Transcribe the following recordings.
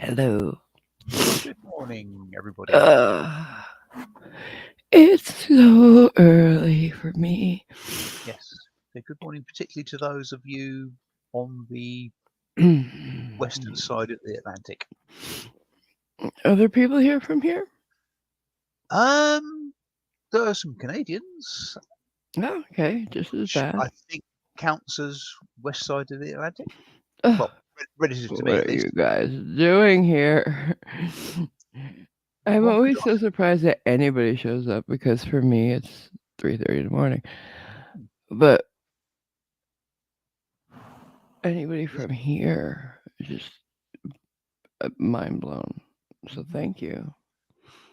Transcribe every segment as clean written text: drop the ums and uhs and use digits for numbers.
Hello. Good morning, everybody. Uh, it's so early for me. Yes, good morning, particularly to those of you on the western side of the Atlantic. Are there people here from here? Um, there are some Canadians, Oh, okay, just as which bad. I think counts as west side of the Atlantic. Ugh, Well, relative to me what at are you least. guys doing here? I'm One could always so surprised that anybody shows up because for me it's 3:30 in the morning. ask. But anybody Yeah. from here is just mind blown. So Mhm. thank you.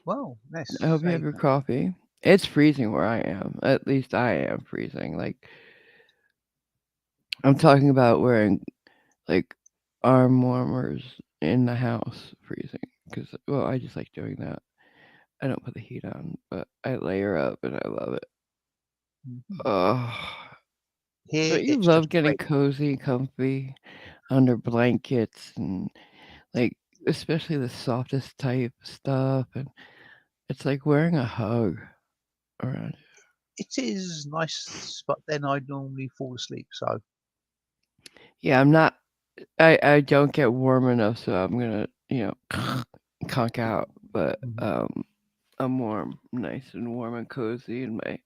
Well, I let's hope you have say your coffee. It's freezing where I am. At least I am freezing. Like I'm talking about wearing like arm warmers in the house freezing because well I just like doing that. I don't put the heat on, but I layer up and I love it. mhm. Oh, Here don't you it's just love getting great. cozy, comfy under blankets and like especially the softest type stuff and it's like wearing a hug around you. It is nice, but then I normally fall asleep. So Yeah, I'm not. I don't get warm enough, so I'm gonna conk out. But mhm. I'm warm, nice and warm and cozy in my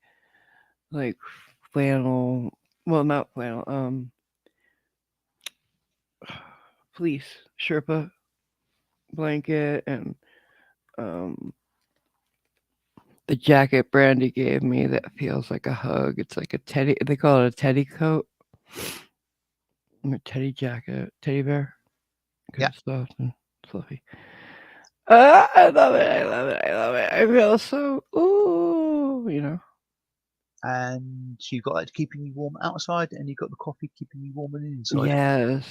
like flannel. Well, not flannel. Fleece Sherpa blanket and um the jacket Brandy gave me that feels like a hug. It's like a teddy. They call it a teddy coat, or teddy jacket, teddy bear, because Yeah, it's soft and fluffy. I love it. I love it. I love it. I feel so ooh. and you've got that keeping you warm outside, and you've got the coffee keeping you warm on the inside. Yes,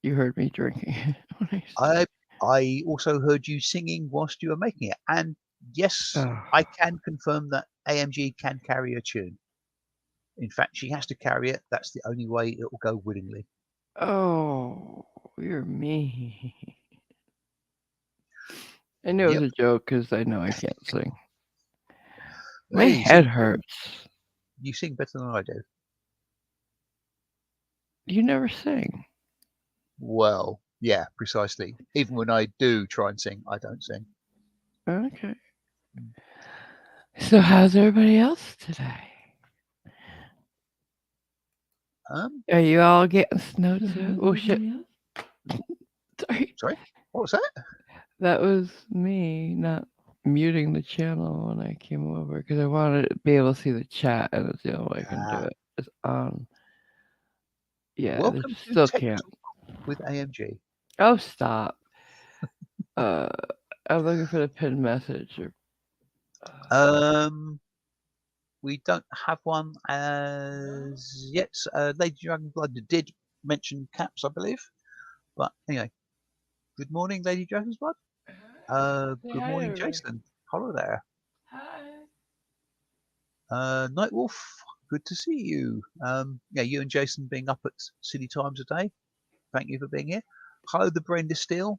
you heard me drinking when I I I also heard you singing whilst you were making it, and yes, oh, I can confirm that AMG can carry a tune. In fact, she has to carry it. That's the only way it will go willingly. oh, you're me. I know it Yep. was a joke because I know I can't sing. My Well, head hurts. you sing better than I do. You never sing. Well, yeah, precisely. Even when I do try and sing, I don't sing. Okay. So how's everybody else today? Um, Are you all getting snow too? Oh shit! Sorry, sorry, what was that? that was me not muting the channel when I came over because I wanted to be able to see the chat, and it's the only way I can do Ah, it. It's on. Yeah, they welcome to still Tech can't. Talk with AMG. Oh, stop. Uh, I'm looking for the pinned message. Or, Um, we don't have one as yet. Lady Dragonblood did mention caps, I believe. But anyway, good morning, Lady Dragonsblood. say Good hi, morning, everybody. Jason. Hello there. Hi. Nightwolf, good to see you. Yeah, you and Jason being up at silly times a day. Thank you for being here. Hello, the Brenda Steel.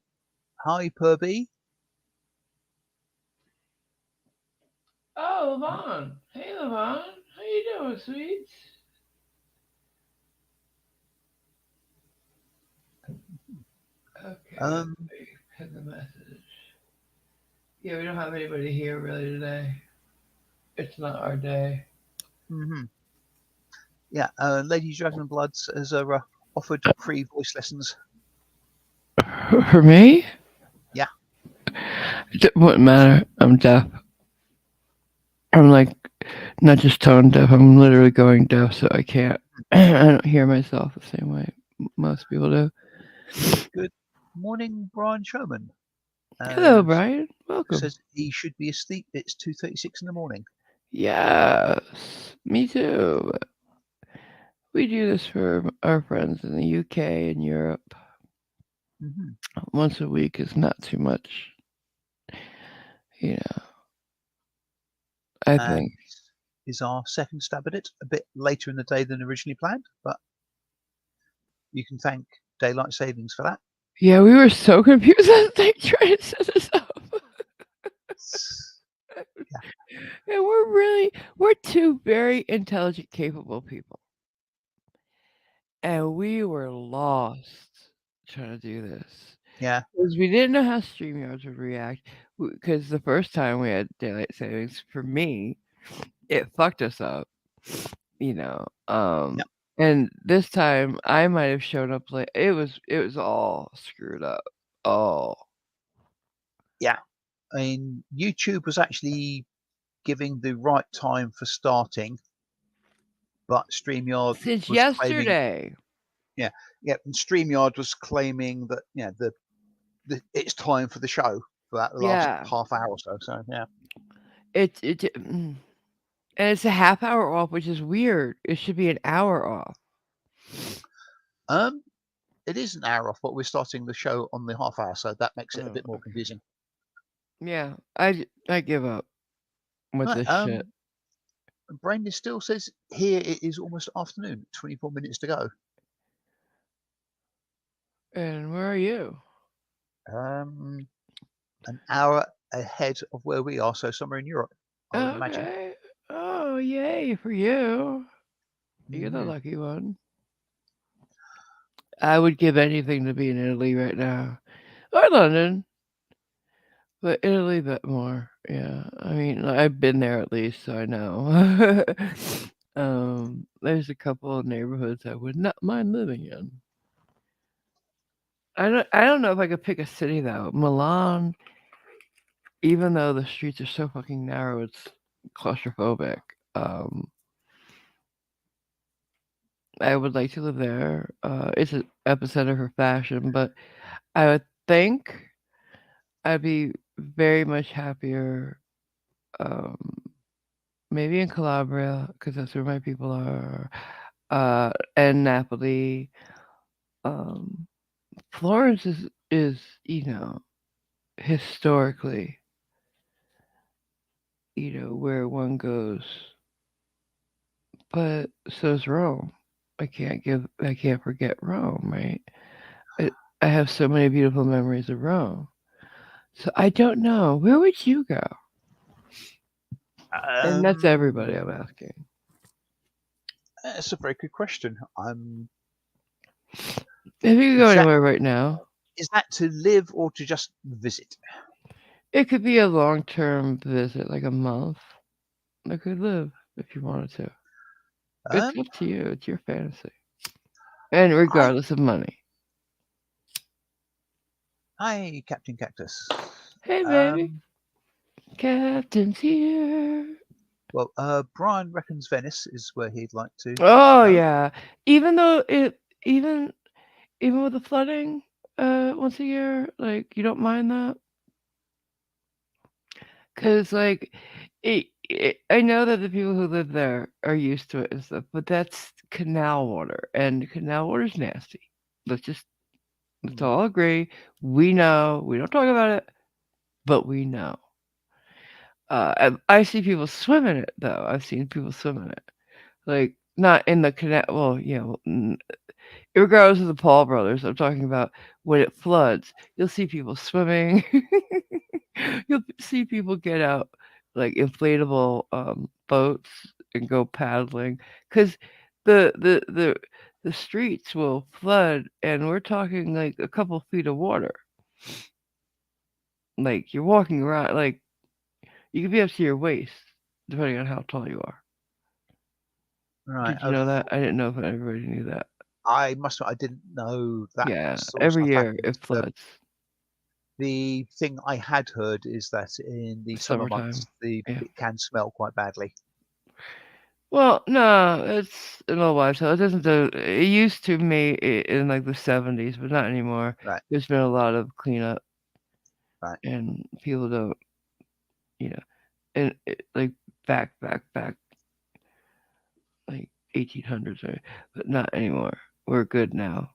Hi, Purby. Oh, Levon. Hey, Levon. How you doing, sweet? Okay, Um, pin the message. Yeah, we don't have anybody here really today. It's not our day. mhm. Yeah, Lady Dragonblood has offered free voice lessons. For me? Yeah. It wouldn't matter. I'm deaf. I'm like not just tone deaf. I'm literally going deaf, so I can't. I don't hear myself the same way most people do. Good morning, Brian Sherman. Hello, Uh, Brian. Welcome. says he should be asleep. It's 2:36 in the morning. Yes, me too. We do this for our friends in the UK and Europe. Hmm. Once a week is not too much, you know. I And think. this is our second stab at it, a bit later in the day than originally planned, but you can thank daylight savings for that. Yeah, we were so confused as they tried to set us up. Yeah, And we're two very intelligent, capable people. And we were lost trying to do this. yeah, Because we didn't know how StreamYards would react. Because the first time we had daylight savings, for me, it fucked us up, you know. yeah, And this time I might have shown up late. It was all screwed up. Oh, yeah. I mean, YouTube was actually giving the right time for starting, but StreamYard since was claiming, yesterday. yeah, yeah, and StreamYard was claiming that, the it's time for the show for that last Yeah, half hour or so. So yeah, and it's a half hour off, which is weird. It should be an hour off. um, it is an hour off, but we're starting the show on the half hour, so that makes it a Oh, bit more okay. confusing. Yeah, I give up with Right, this shit. Brandon still says here it is almost afternoon, 24 minutes to go. And where are you? Um, an hour ahead of where we are, so somewhere in Europe, I would imagine. Okay. Oh, yay for you. You're the Mhm. lucky one. I would give anything to be in Italy right now. Or London, but Italy a bit more. Yeah. I mean, I've been there at least, so I know. There's a couple of neighborhoods I would not mind living in. I don't know if I could pick a city though. Milan, even though the streets are so fucking narrow, it's claustrophobic. Um, I would like to live there. It's an epicenter for fashion, but I would think I'd be very much happier, um, maybe in Calabria because that's where my people are, and Napoli. Um, Florence is historically where one goes, but so is Rome. I can't forget Rome, right? I, I have so many beautiful memories of Rome. So I don't know. Where would you go? And that's everybody Um, I'm asking. that's a very good question. If you could go Is that anywhere right now, is that to live or to just visit? it could be a long-term visit, like a month. I could live if you wanted to. It's Um, up to you. It's your fantasy. And I regardless of money. Hi, Captain Cactus. Hey, baby. Um, Captain's here. well, Brian reckons Venice is where he'd like to Oh, go. yeah. Even though even, even with the flooding, once a year, like, you don't mind that? Because, like, I know that the people who live there are used to it and stuff, but that's canal water, and canal water's nasty. Let's let's Hmm. all agree. We know. We don't talk about it, but we know. I see people swim in it though. I've seen people swim in it, like not in the canal. Well, regardless of the Paul brothers, I'm talking about when it floods. You'll see people swimming. You'll see people get out like inflatable boats and go paddling because the the the the streets will flood, and we're talking like a couple feet of water. Like you're walking around, like you could be up to your waist, depending on how tall you are. Right. Did you know that? I didn't know if everybody knew that. I must admit, I didn't know that Yeah, sort of every stuff year happened. it floods. The thing I had heard is that in the summer Summertime. months, the Yeah. it can smell quite badly. Well, no, it's an old wives' tale. It doesn't do. It used to me in like the '70s, but not anymore. Right. There's been a lot of cleanup, Right. and people don't, you know, and like back, like 1800s, right? But not anymore. We're good now.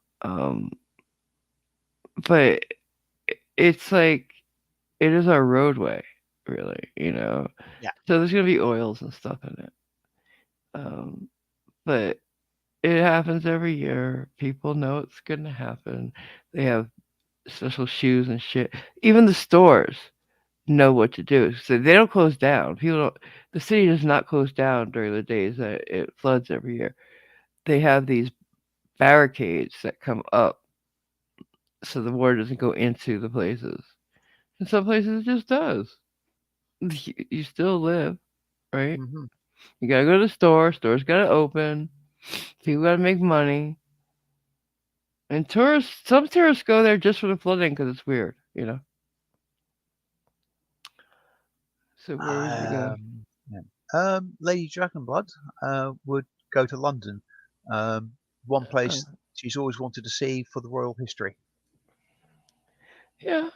But it's like it is our roadway, really. Yeah. So there's gonna be oils and stuff in it. Um, but it happens every year. People know it's gonna happen. They have special shoes and shit. Even the stores know what to do, so they don't close down. People don't. The city does not close down during the days that it floods every year. They have these barricades that come up so the water doesn't go into the places. In some places, it just does. You still live, right? Hmm. You gotta go to the store. Stores gotta open. People gotta make money. And some tourists go there just for the flooding because it's weird, you know. So where would you go? Yeah. Lady Dragonblood would go to London. Um, one Oh, place she's always wanted to see for the royal history. yeah.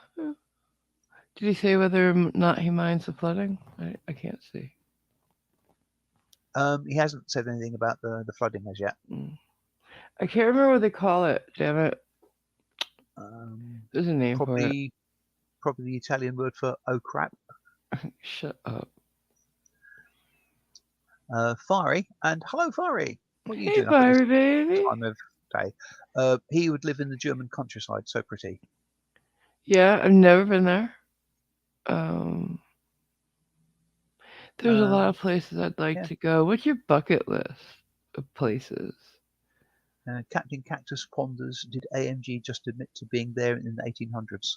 Did he say whether or not he minds the flooding? I can't see. He hasn't said anything about the flooding as yet. Mm. I can't remember what they call it. Damn it. Um, There's a name for it. probably the Italian word for oh crap. Shut up. Fiery and hello, Fiery. What are you Hey, doing up at this Fiery baby. time of day? He would live in the German countryside. So pretty. Yeah, I've never been there. Um, there's a lot Um, of places I'd like yeah. to go. What's your bucket list of places? Captain Cactus ponders, did AMG just admit to being there in the 1800s?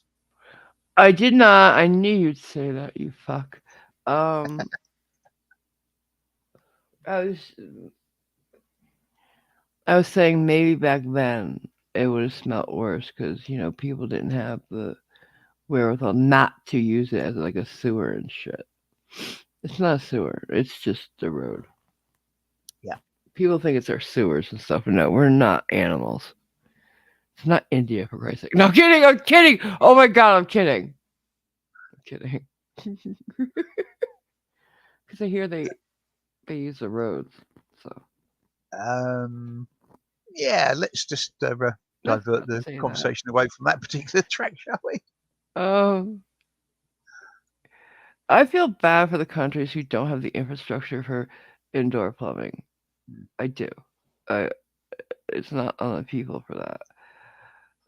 I did not. I knew you'd say that, you fuck. Um, I was I was saying maybe back then it would have smelt worse because people didn't have the wherewithal not to use it as like a sewer and shit. It's not a sewer. It's just the road. Yeah. People think it's our sewers and stuff. No, we're not animals. It's not India for Christ's sake. No, I'm kidding. I'm kidding. Oh my god, I'm kidding. I'm kidding. Because I hear they use the roads. So Um, yeah, let's just let's divert not the say that. conversation away from that particular track, shall we? Um, I feel bad for the countries who don't have the infrastructure for indoor plumbing. Hmm. I do. I It's not on the people for that.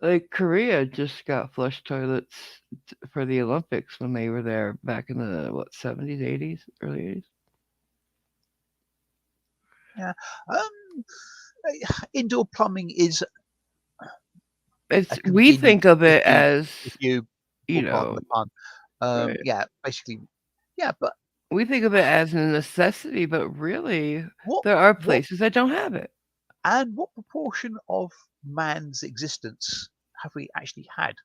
Like Korea just got flush toilets for the Olympics when they were there back in the what 70s, 80s, early 80s. Yeah. Um, indoor plumbing is It's a we convenience think of it as if you you will pardon know, the pun. right. Yeah, basically, yeah. But We think of it as a necessity, but really what there are what places that don't have it, what proportion of man's existence have we actually had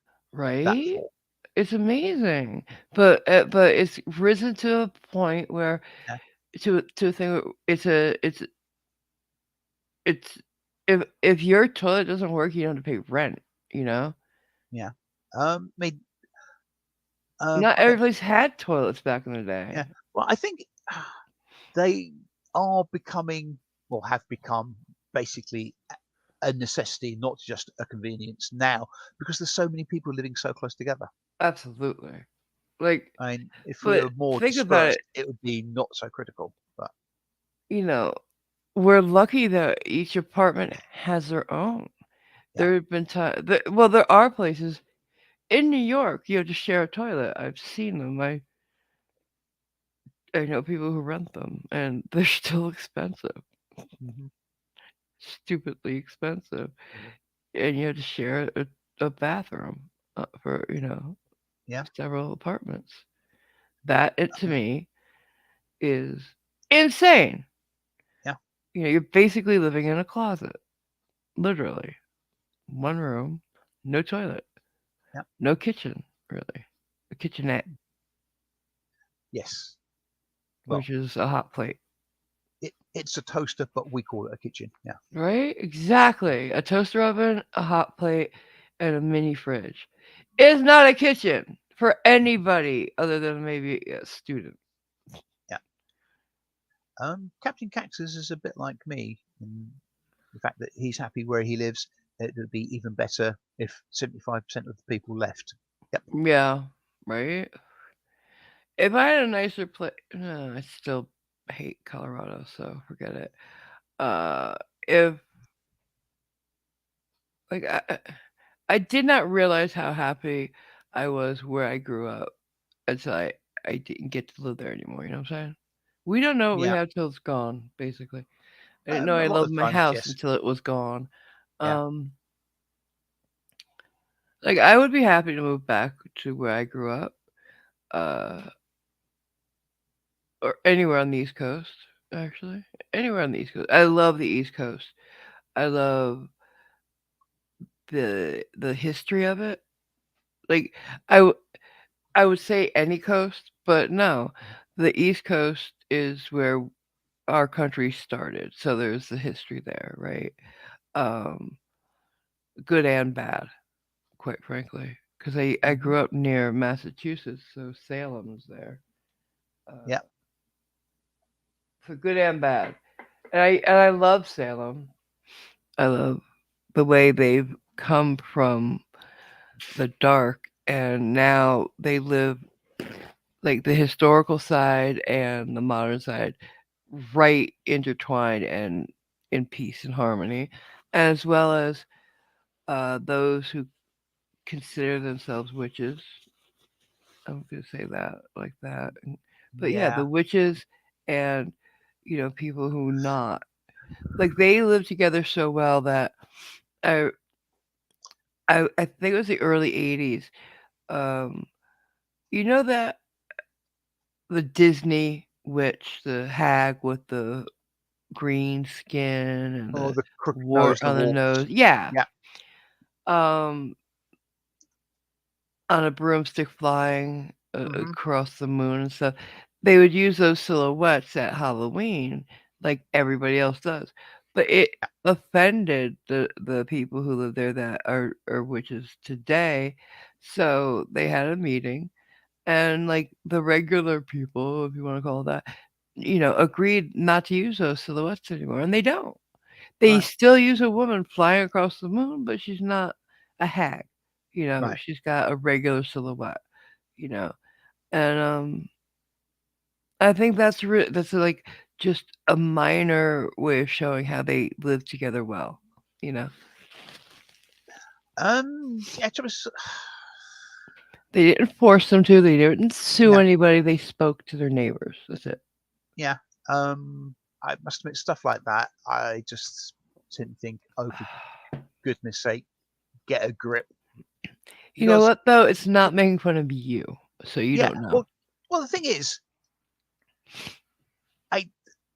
that right? for? It's amazing, but it's risen to a point where Yeah, to a thing where it's if your toilet doesn't work, you don't have to pay rent. You know, yeah. I mean, not I every don't. place had toilets back in the day. Yeah. Well, I think they are becoming, or have become, basically a necessity, not just a convenience now, because there's so many people living so close together. Absolutely. Like, I mean, if we but were more think about it. dispersed, it would be not so critical. But You know, we're lucky that each apartment has their own. yeah, There have been times. Well, there are places in New York you have to share a toilet. I've seen them. I know people who rent them, and they're still expensive, hmm, stupidly expensive, and you have to share a bathroom for yeah, several apartments. That it to me is insane. yeah, You're basically living in a closet, literally, one room, no toilet, yeah, no kitchen, really, a kitchenette, yes. Well, which is a hot plate. it's a toaster, but we call it a kitchen. Yeah. Right? Exactly. A toaster oven, a hot plate, and a mini fridge. It's not a kitchen for anybody other than maybe a student. Yeah. Captain Cactus is a bit like me in the fact that he's happy where he lives. It would be even better if 75% of the people left. Yep. Yeah, right? If I had a nicer place, no, I still hate Colorado, so forget it. If like I did not realize how happy I was where I grew up until I didn't get to live there anymore. You know what I'm saying? We don't know what we Yeah. have till it's gone. Basically, I didn't know A I lot of loved the my times, house yes. until it was gone. Yeah. Um, like I would be happy to move back to where I grew up, uh, or anywhere on the East Coast. Actually, anywhere on the East Coast. I love the East Coast. I love the history of it. Like I w- I would say any coast, but no, the East Coast is where our country started. So there's the history there, right? Um, Good and bad, quite frankly, because I Hmm. grew up near Massachusetts, so Salem's there. Yeah. Uh, for good and bad, and I love Salem. I love the way they've come from the dark, and now they live like the historical side and the modern side right intertwined and in peace and harmony, as well as those who consider themselves witches. I'm going to say that like that. But yeah, Yeah. the witches and, people who not. Like they live together so well that I, I think it was the early 80s. Um, you know that the Disney witch, the hag with the green skin and Or the the crooked wart nose, the on the warts. nose. Yeah. Yeah. Um, on a broomstick flying Hmm. across the moon and stuff. They would use those silhouettes at Halloween, like everybody else does. But it offended the people who live there that are witches today. So they had a meeting, and like the regular people, if you want to call it that, agreed not to use those silhouettes anymore, and they don't. They Right. still use a woman flying across the moon, but she's not a hag. Right. She's got a regular silhouette. You know, and I think that's like just a minor way of showing how they live together well. You know, Yeah, to us, they didn't force them to. They didn't sue yeah, anybody. They spoke to their neighbors. That's it. yeah. I must admit, stuff like that, I just tend to think, oh, for goodness sake, get a grip. You know Because, what though? It's not making fun of you, so you yeah, don't know. well, the thing is, I,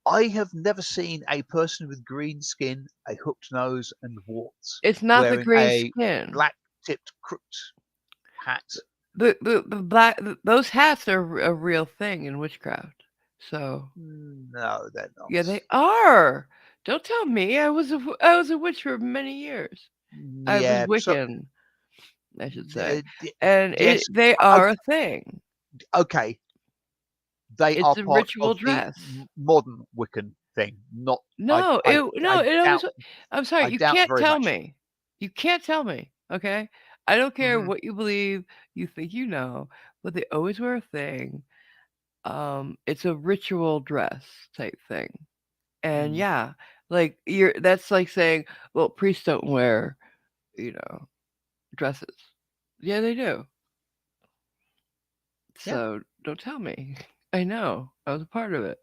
I have never seen a person with green skin, a hooked nose, and warts It's not the wearing green a skin. black tipped crooked hat. The black those hats are a real thing in witchcraft. So No, they're not. yeah, they are. Don't tell me. I was a witch for many years. I was Yeah, so Wiccan, I should say, uh, y- and yes, they o- are a thing. okay, they are It's a part ritual of the dress. modern Wiccan thing. Not, No, it always. I'm sorry. I You doubt can't very tell much. me. You can't tell me. Okay. I don't care Hmm. what you believe. You think you know, but they always wear a thing. It's a ritual dress type thing. And Mm. yeah, like that's like saying, well, priests don't wear, you know, dresses. Yeah, they do. Yeah, So don't tell me. I know. I was a part of it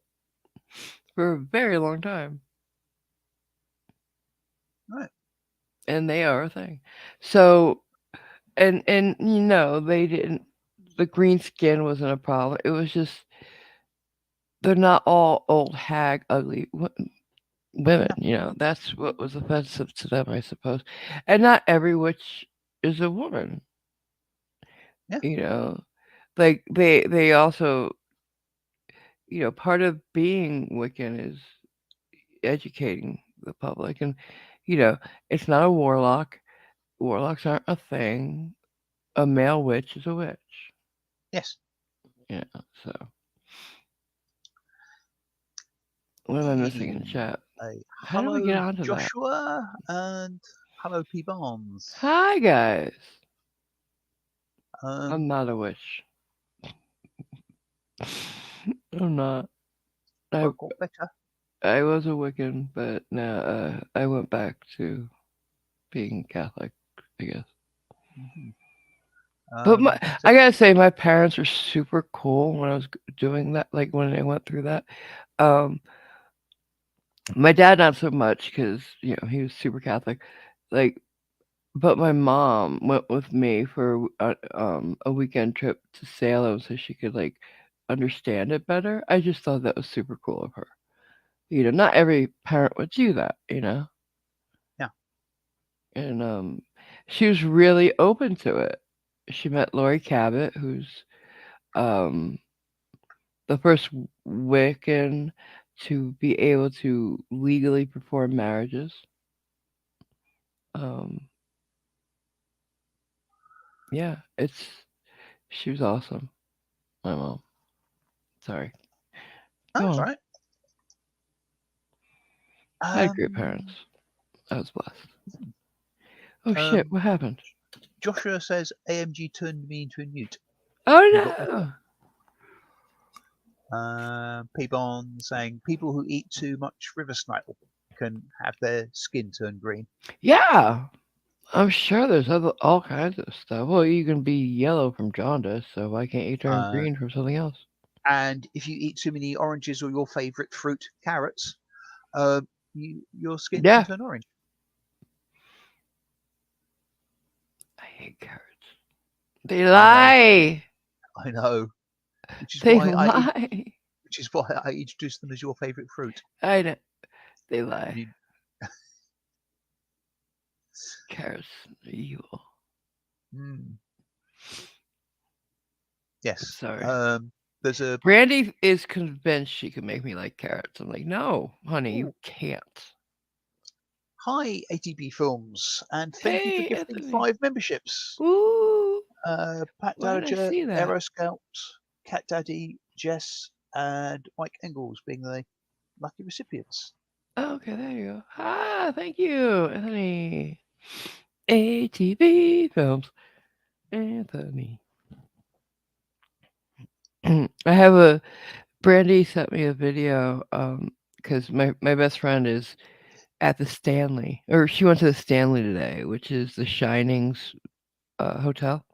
for a very long time, right. and they are a thing. So, and they didn't. The green skin wasn't a problem. It was just they're not all old hag ugly women. Yeah, That's what was offensive to them, I suppose. And not every witch is a woman. yeah, You know, like they also part of being Wiccan is educating the public, and you know it's not a warlock. Warlocks aren't a thing. A male witch is a witch. yes. Yeah. So what am I missing in the chat? How did we get Hello, onto that? Joshua, and hello, P. Barnes. Hi guys. I'm Um, not a witch. I'm not. I well, got better. I was a Wiccan, but now I went back to being Catholic, I guess. Mhm. But Like I said, I gotta say, my parents were super cool when I was doing that. Like when I went through that. Um, my dad not so much because he was super Catholic. Like, but my mom went with me for a weekend trip to Salem so she could like understand it better. I just thought that was super cool of her. Not every parent would do that. yeah. And she was really open to it. She met Lori Cabot, who's um the first Wiccan to be able to legally perform marriages. Um, yeah, she was awesome. My mom. Sorry. Oh, Go that's on. right. I had great Um, parents. I was blessed. Oh shit! um, What happened? Joshua says AMG turned me into a newt. Oh You got me. no! Peabon saying people who eat too much river snail can have their skin turn green. Yeah, I'm sure there's all kinds of stuff. Well, you can be yellow from jaundice, so why can't you turn Uh, green from something else? and if you eat too many oranges or your favorite fruit, carrots, uh, your skin can Yeah, turn orange. I hate carrots. They I know, lie. I know. Which is They why lie. I introduced them as your favorite fruit. I know. They And lie. you, Carrots are evil. mm, yes. Sorry. There's a Brandy is convinced she can make me like carrots. I'm like, no, honey, you ooh, can't. hi ATB Films, and thank you for Hey, gifting Anthony. 5 memberships. Ooh, Pat why did I Dowager, see that? Aero Scout, Cat Daddy, Jess, and Mike Engels being the lucky recipients. Oh, okay, there you go. Ah, thank you, Anthony. ATV films. Anthony. I have a Brandy sent me a video because my best friend is at the Stanley, or she went to the Stanley today, which is the Shining's hotel.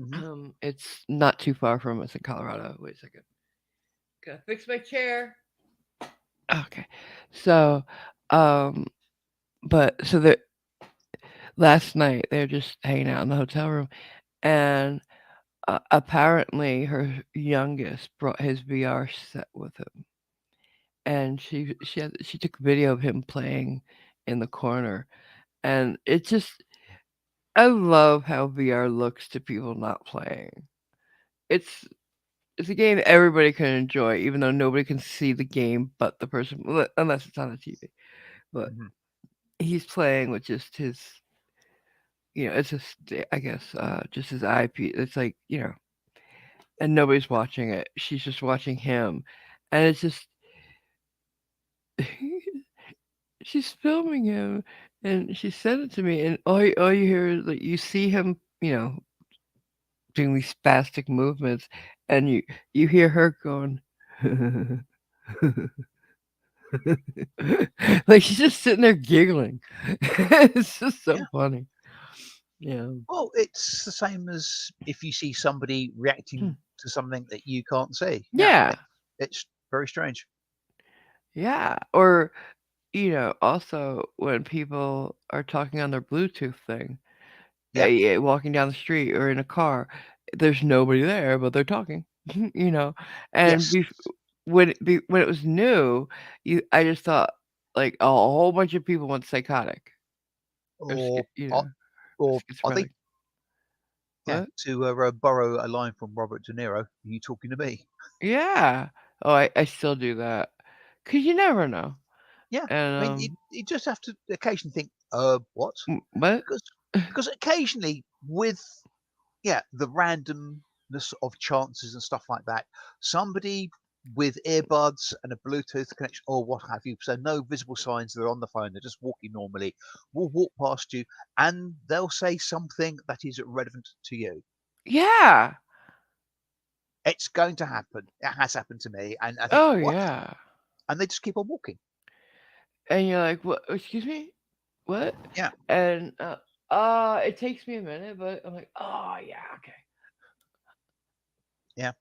Hmm. It's not too far from us in Colorado. Wait a second. Gotta fix my chair. Okay. So, um, but so the last night they're just hanging out in the hotel room, and apparently her youngest brought his VR set with him, and she took a video of him playing in the corner, and it just I love how VR looks to people not playing. It's it's a game that everybody can enjoy, even though nobody can see the game but the person, unless it's on the TV. But Hmm. he's playing with just his, it's just, I guess, just his IP. It's like, and nobody's watching it. She's just watching him, and it's just, she's filming him, and she sent it to me, and all you hear is like you see him, doing these spastic movements, and you hear her going. Like she's just sitting there giggling. It's just so Yeah. funny. Yeah. Well, it's the same as if you see somebody Hmm. reacting to something that you can't see. Yeah, Yeah. it's very strange. Yeah. Or, also when people are talking on their Bluetooth thing, Yeah. walking down the street or in a car, there's nobody there, but they're talking, you know. And Yes. when it was new, I just thought like a whole bunch of people went psychotic or Or are, or are they? schizophrenic. Yeah. What? To borrow a line from Robert De Niro, are you talking to me? Yeah. Oh, I still do that. 'Cause you never know. Yeah. And, I mean, you just have to occasionally think, what? what? Because occasionally with the randomness of chances and stuff like that, somebody with earbuds and a Bluetooth connection or what have you, so no visible signs they're on the phone, they're just walking normally, will walk past you and they'll say something that is relevant to you. Yeah. It's going to happen. It has happened to me, and I think, Oh, what? yeah. And they just keep on walking. And you're like, "What? Excuse me? What?" Yeah. And, It takes me a minute, but I'm like, oh yeah, okay. Yeah.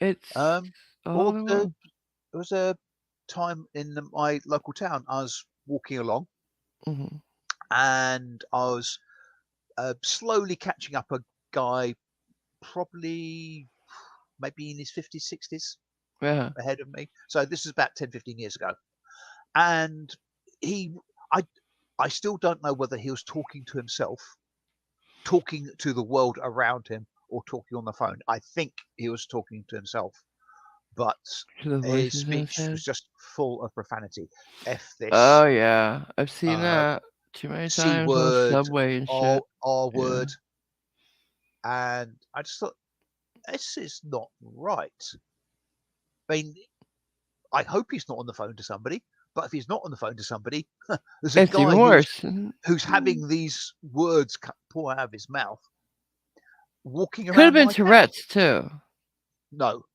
It's all Or in there one. was a time in my local town. I was walking along, Hmm. and I was slowly catching up a guy, probably maybe in his 50s, 60s, Yeah. ahead of me. So this is about 10, 15 years ago. And he, I, I still don't know whether he was talking to himself, talking to the world around him, or talking on the phone. I think he was talking to himself, but To the his voices in his speech head. was just full of profanity. F Oh this, yeah, I've seen uh, that too many C times on the word, subway and shit. R Yeah. word. And I just thought, this is not right. I mean, I hope he's not on the phone to somebody. But if he's not on the phone to somebody, there's a It's even guy who's worse. who's having these words pour out of his mouth, walking Could have around been my town. Tourette's too. No,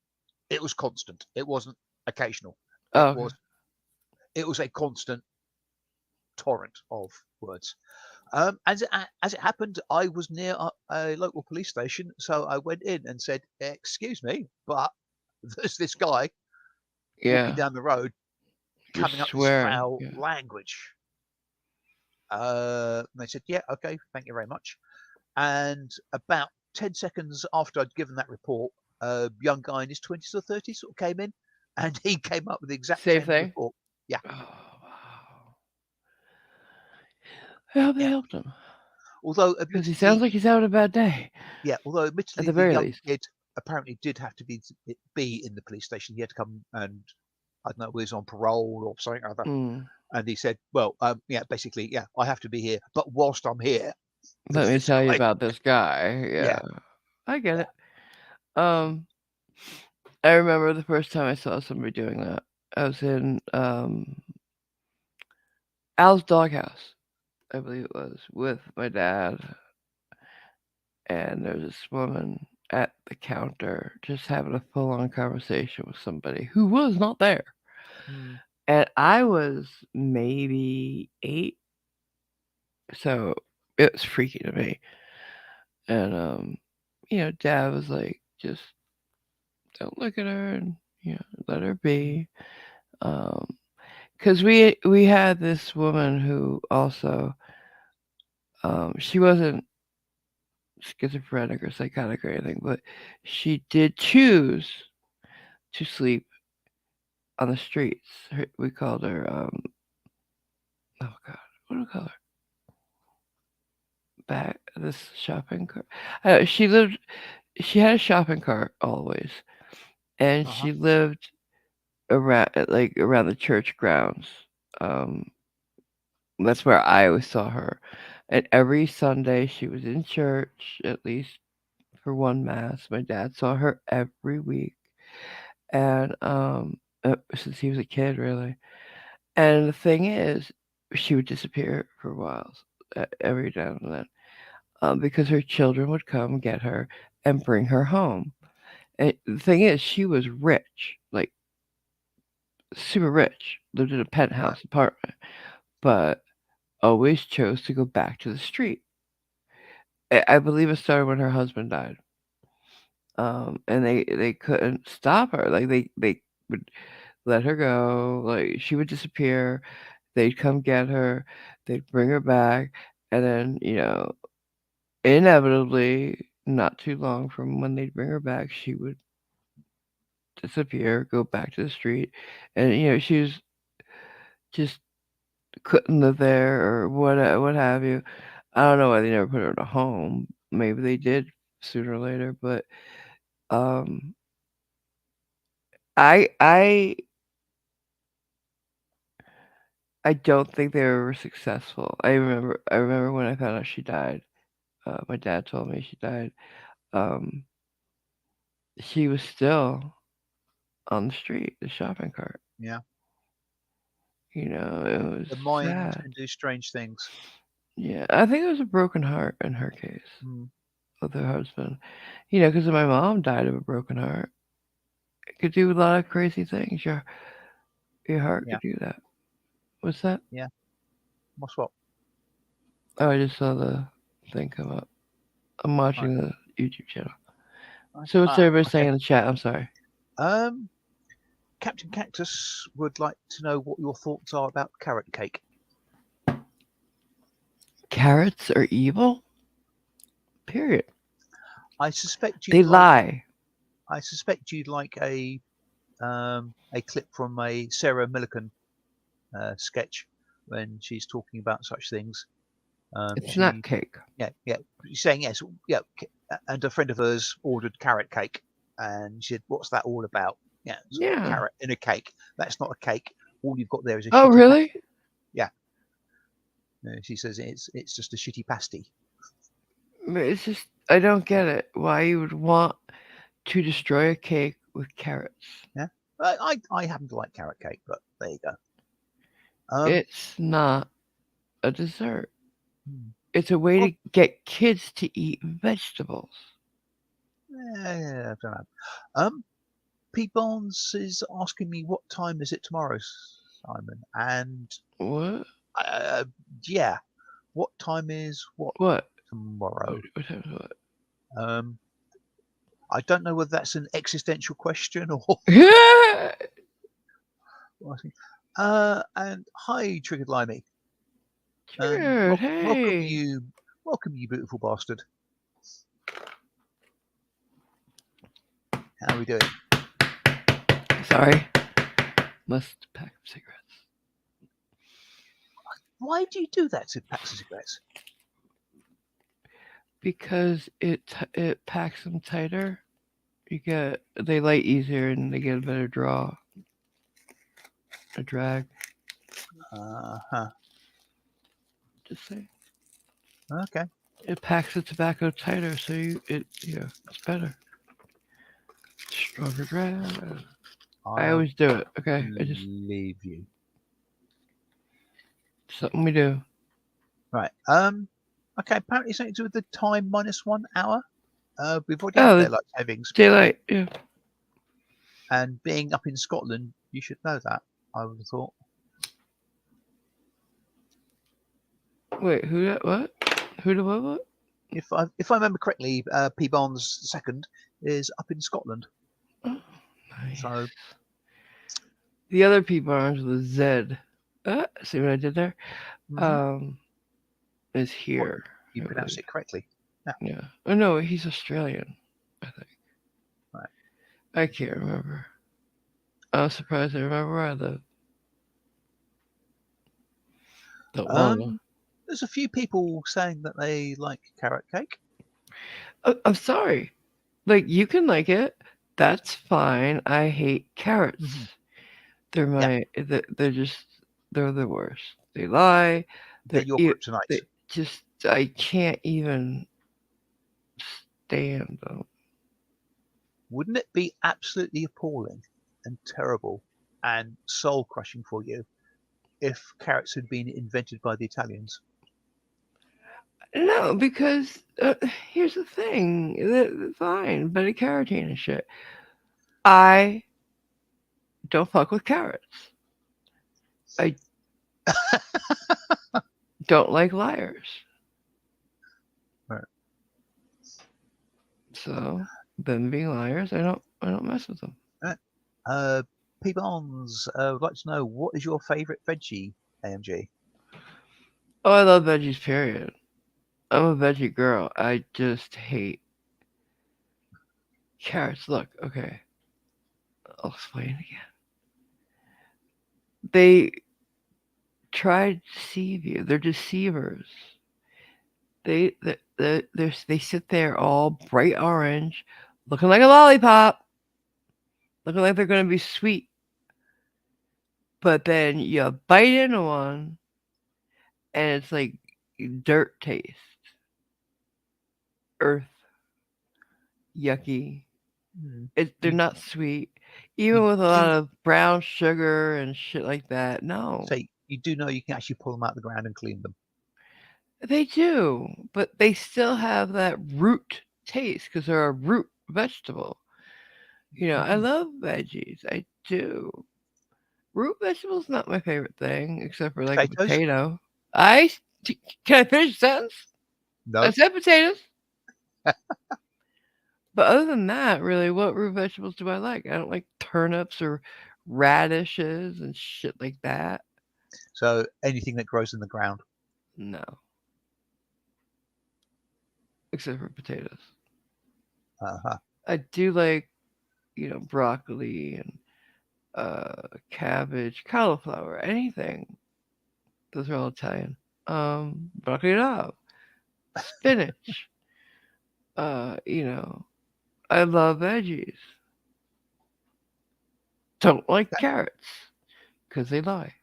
it was constant. It wasn't occasional. Oh, It okay. was it was a constant torrent of words. As it happened, I was near a local police station, so I went in and said, "Excuse me, but there's this guy walking Yeah. down the road, Just coming up with this swearing. foul Yeah. language." And they said, "Yeah, okay, thank you very much." And about 10 seconds after I'd given that report, a young guy in his 20s or 30s sort of came in, and he came up with the exact Same same thing. report. Yeah, Oh wow. I hope they yeah. helped him Although because he sounds admittedly, like he's having a bad day although at admittedly, the the very young least. kid apparently did have to be in the police station. He had to come, and I don't know, he was on parole or something or other. Mm. And he said, "Well, yeah, basically, yeah, I have to be here. But whilst I'm here, Let there's me this tell you guy." about this guy. Yeah, Yeah, I get yeah, it. Um, I remember the first time I saw somebody doing that. I was in Al's doghouse, I believe it was, with my dad, and there was this woman at the counter just having a full-on conversation with somebody who was not there. mm, And I was maybe 8, so it was freaky to me. And Dad was like, just don't look at her and let her mm, be. Because we had this woman who also she wasn't schizophrenic or psychotic or anything, but she did choose to sleep on the streets. We called her oh god, what do we call her? Back this shopping cart. She lived. She had a shopping cart always, and uh-huh, she lived around the church grounds. Um, that's where I always saw her. And every Sunday she was in church at least for one mass. My dad saw her every week, and since he was a kid, really. And the thing is, she would disappear for a while, every now and then, because her children would come get her and bring her home. And the thing is, she was rich, like super rich, lived in a right, penthouse apartment, but always chose to go back to the street. I believe it started when her husband died, and they couldn't stop her. Like they would let her go. Like she would disappear. They'd come get her. They'd bring her back, and then inevitably, not too long from when they'd bring her back, she would disappear, go back to the street, and she was just couldn't live there or what have you. I don't know why they never put her in a home. Maybe they did sooner or later, but um, I I don't think they were successful. I remember when I found out she died. My dad told me she died. Um, she was still on the street, the shopping cart. yeah. It was The mind sad. can do strange things. Yeah, I think it was a broken heart in her case Mm, with her husband. Because my mom died of a broken heart. It could do a lot of crazy things. Your heart yeah, could do that. What's that? yeah. What's what? Oh, I just saw the thing come up. I'm Right. watching the YouTube channel. Right. So what's everybody Okay. saying in the chat? I'm sorry. Um, Captain Cactus would like to know what your thoughts are about carrot cake. Carrots are evil? Period. I suspect They you'd like. lie. I suspect you'd like a clip from a Sarah Millican sketch when she's talking about such things. It's not She, cake. yeah, she's saying yes, yeah, and a friend of hers ordered carrot cake, and she said, "What's that all about?" Yeah, it's a Yeah. carrot in a cake. That's not a cake. All you've got there is a Oh, shitty really? pasty. Yeah, she says it's just a shitty pasty. It's just, I don't get it. Why you would want to destroy a cake with carrots? Yeah, I happen to like carrot cake, but there you go. Um, It's not a dessert. hmm, It's a way well, to get kids to eat vegetables. yeah, I don't know. Pete Barnes is asking me what time is it tomorrow, Simon, and What? uh, yeah, what time is what What? tomorrow? What time is what? Um, I don't know whether that's an existential question or. And hi, Triggered Limey, and Jared, hey. welcome you, beautiful bastard. How are we doing? Sorry. Must pack cigarettes. Why do you do that to packs of cigarettes? Because it packs them tighter. You get they light easier and they get a better draw, a drag. Uh-huh. Just say Okay. it packs the tobacco tighter, so it's better. Stronger drag. I I'll always do it. Okay, I just leave you. something we do. Right. Okay. Apparently something to do with the time -1 hour. We've already had Oh, the daylight savings, daylight. Yeah. and being up in Scotland, you should know that. I would have thought. Wait, who that? What? Who the what? What? If I remember correctly, P Barnes second is up in Scotland. Oh, nice. So The other P Barnes with a Z. See what I did there? mhm. Um, is Well, here. you I believe. pronounced it correctly. Yeah. Yeah. Oh no, he's Australian. I think. Right. I can't remember. I'm surprised I remember where I live. Don't wanna. There's a few people saying that they like carrot cake. I'm sorry. Like you can like it. That's fine. I hate carrots. Hmm. They're Yeah, they're just they're the worst. They lie. they're They're your they kryptonite. just I can't even stand them. Wouldn't it be absolutely appalling and terrible and soul crushing for you if carrots had been invented by the Italians? No, because here's the thing. They're fine, beta carotene and shit. I don't fuck with carrots. I don't like liars. Right. So them being liars, I don't mess with them. Right. Uh, P. Barnes would like to know what is your favourite veggie, AMG? Oh, I love veggies. Period. I'm a veggie girl. I just hate carrots. Look, okay, I'll explain again. They try to deceive you. They're deceivers. They sit there all bright orange, looking like a lollipop, looking like they're gonna be sweet. But then you bite into one, and it's like dirt taste, earth, yucky. They're You not sweet, you even with a lot do of brown sugar and shit like that. No, say you do know you can actually pull them out of the ground and clean them. they do, but they still have that root taste because they're a root vegetable. I Mhm. love veggies. I do. Root vegetables not my favorite thing, except for like a Potatoes? potato. I Can I finish the sentence? I No. said potatoes. But other than that, really, what root vegetables do I like? I don't like turnips or radishes and shit like that. So anything that grows in the ground. No, except for potatoes. Uh-huh. I do like, broccoli and cabbage, cauliflower, anything. Those are all Italian. Broccoli rabe, spinach. I love veggies. Don't like Okay. carrots because they lie.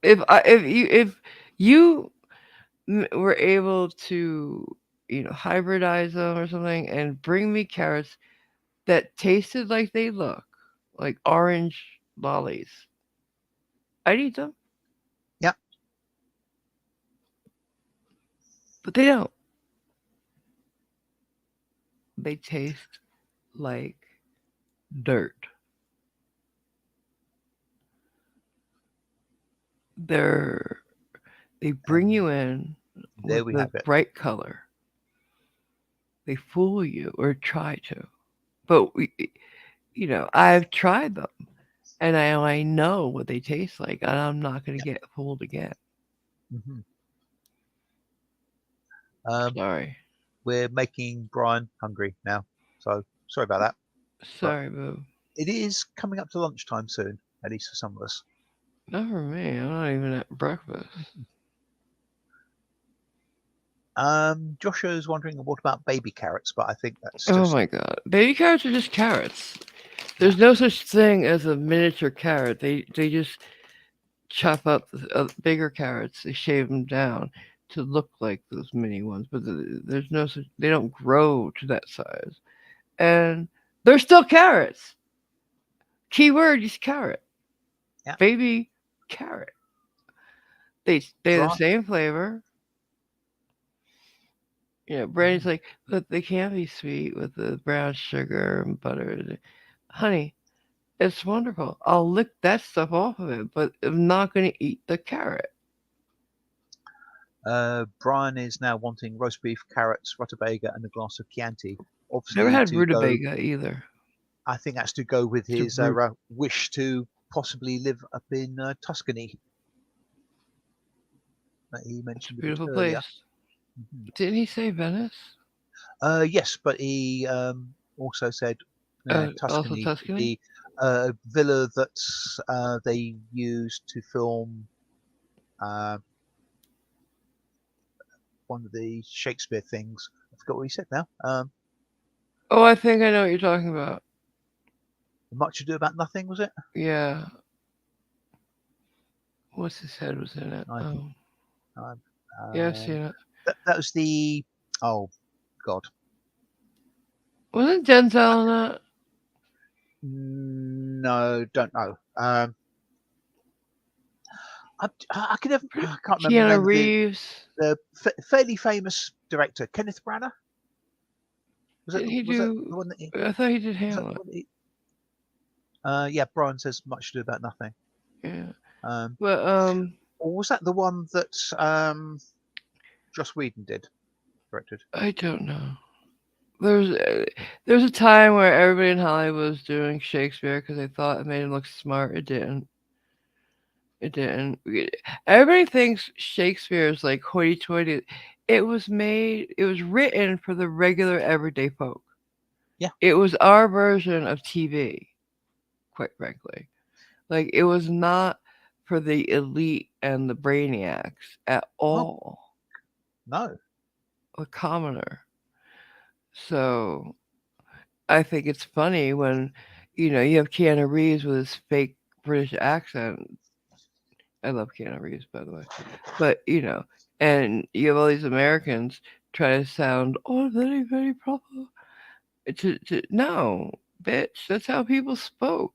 If you were able to hybridize them or something and bring me carrots that tasted like they look, like orange lollies, I'd eat them, Yeah. but they don't. They taste like dirt. They're they And bring you in with there we the have it. bright color. They fool you or try to. But I've tried them and I know what they taste like and I'm not going to Yeah. get fooled again. Hmm. Um, Sorry. we're making Brian hungry now. So sorry about that. But Sorry, boo. it is coming up to lunchtime soon, at least for some of us. Not for me. I'm not even at breakfast. Joshua's wondering what about baby carrots, but I think that's Oh just my god. Baby carrots are just carrots. yeah. There's no such thing as a miniature carrot. They just chop up bigger carrots. They shave them down to look like those mini ones, but there's no such. They don't grow to that size, and they're still carrots. Keyword is carrot. Yeah. Baby carrot. They're the Brian, same flavor. Brandy's mhm. like, but they can't be sweet with the brown sugar and butter. Honey, it's wonderful. I'll lick that stuff off of it, but I'm not going to eat the carrot. Brian is now wanting roast beef, carrots, rutabaga, and a glass of Chianti. Never Obviously, had to go. rutabaga either. I think that's to go with It's a his root. wish to possibly live up in Tuscany that he It's a mentioned a bit beautiful earlier. place. Mhm. Didn't he say Venice? Yes, but he also said Also Tuscany, Tuscany? the villa that they used to film uh, one of the Shakespeare things. I forgot what he said now. Oh, I think I know what you're talking about. Much Ado About Nothing, was it? Yeah. What's his head was in it? I think Oh, uh, yeah, I've um, seen it. that was the. Oh God, Wasn't Denzel in that? no, don't know. I can never. I can't remember the Keanu name of Reeves. the fairly famous director, Kenneth Branagh. Was that Didn't he was that do? the one that he, I thought he did was that the Hamlet. one that he, yeah, Brian says Much Ado About Nothing. Yeah. Um, But or was that the one that Joss Whedon did directed? I don't know. There's there's a time where everybody in Hollywood was doing Shakespeare because they thought it made him look smart. It didn't. It didn't. Everybody thinks Shakespeare is like hoity-toity. It was made. It was written for the regular everyday folk. Yeah. It was our version of TV, quite frankly. Like it was not for the elite and the brainiacs at Oh all. no. The commoner. So I think it's funny when, you have Keanu Reeves with his fake British accent. I love Keanu Reeves, by the way. But, and you have all these Americans try to sound, oh, very, very proper. No, bitch, that's how people spoke.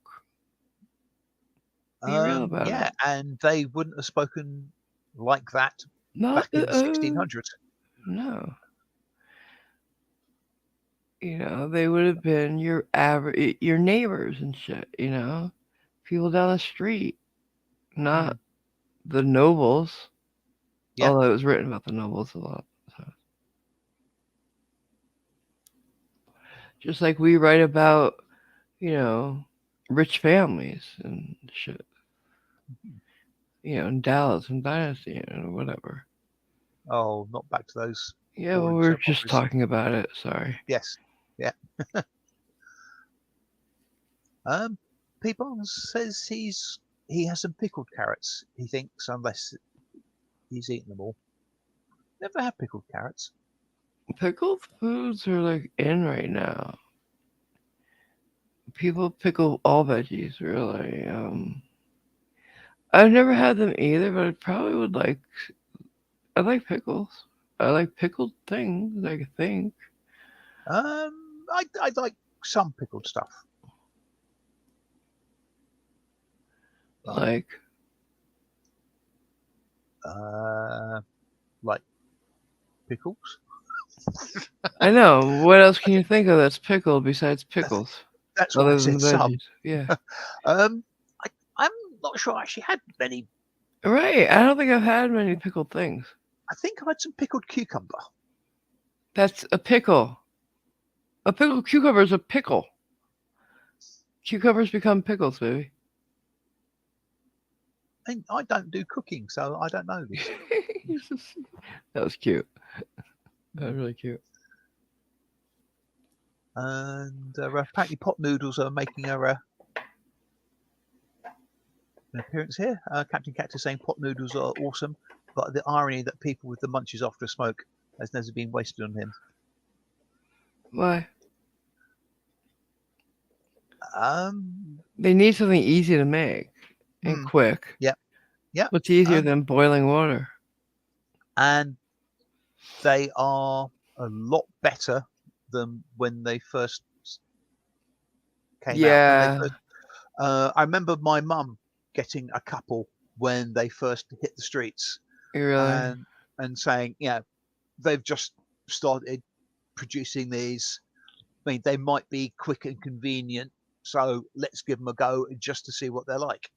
Be real about it. Yeah, and they wouldn't have spoken like that Not back the, in the 1600s. no. They would have been your average, your neighbors and shit, people down the street, not Mm. the nobles, Yeah. although it was written about the nobles a lot. So. Just like we write about, you know, rich families and shit, Mhm. in Dallas and Dynasty or whatever. Oh, not back to those Yeah, well, boring we were soap just operas. talking about it. Sorry. Yes. Yeah. Um, People says he has some pickled carrots. He thinks unless he's eaten them all. Never had pickled carrots. Pickled foods are like in right now. People pickle all veggies, really. I've never had them either, but I probably would like. I like pickles. I like pickled things. I think. I like some pickled stuff, but Like, uh, like pickles. I know. What else can you think of that's pickled besides That's, pickles, that's why I other than said the some. veggies? Yeah. Um, I'm not sure I actually had many. Right. I don't think I've had many pickled things. I think I had some pickled cucumber. That's a pickle. A pickled cucumber is a pickle. Cucumbers become pickles, baby. And I don't do cooking, so I don't know this. That was cute. That was really cute. And apparently, pot noodles are making an appearance here. Captain Cactus saying pot noodles are awesome, but the irony that people with the munchies after a smoke has never been wasted on him. Why? Um, They need something easy to make and hmm, quick. yeah, yeah. What's easier Um, than boiling water? and they are a lot better than when they first came out. When they Yeah, first, I remember my mum getting a couple when they first hit the streets, you really. and saying, yeah, they've just started producing these. I mean, they might be quick and convenient, so let's give them a go just to see what they're like.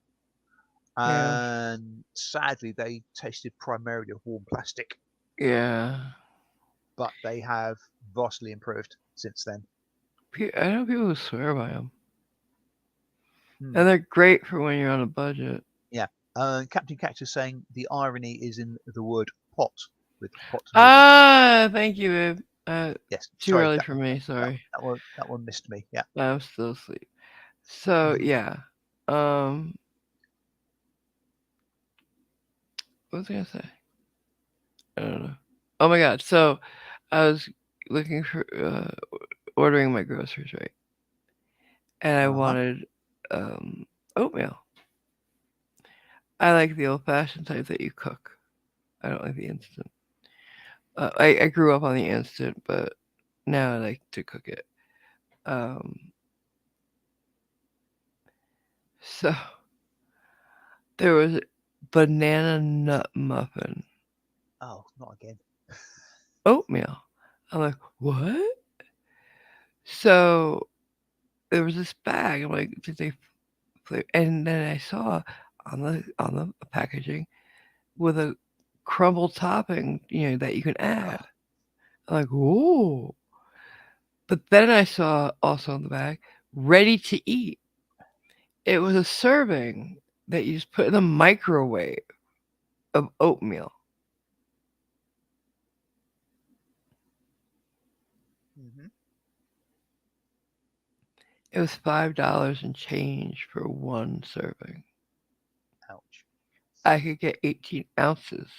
Yeah, And sadly, they tasted primarily of warm plastic, yeah. but they have vastly improved since then. I know people who swear by them, Hmm. and they're great for when you're on a budget. Yeah. Captain Cactus saying the irony is in the word pot with pot noodles. Ah, thank you, babe. Yes. Too Sorry, early that for me. that Sorry, that one missed me. Yeah. I'm still asleep. So Mhm. yeah. Um, what was I gonna say? I don't know. Oh my god. So I was looking for ordering my groceries, right? And I Uh-huh. wanted oatmeal. I like the old fashioned type that you cook. I don't like the instant. I grew up on the instant, but now I like to cook it. Um, so there was a banana nut muffin Oh, not again. oatmeal. I'm like, what? So there was this bag. I'm like, did they and then I saw on the packaging with a crumble topping, that you can add. Oh, I'm like, ooh. But then I saw also on the bag, ready to eat. It was a serving that you just put in the microwave of oatmeal. hmm. It was $5 and change for one serving. Ouch. I could get 18 ounces,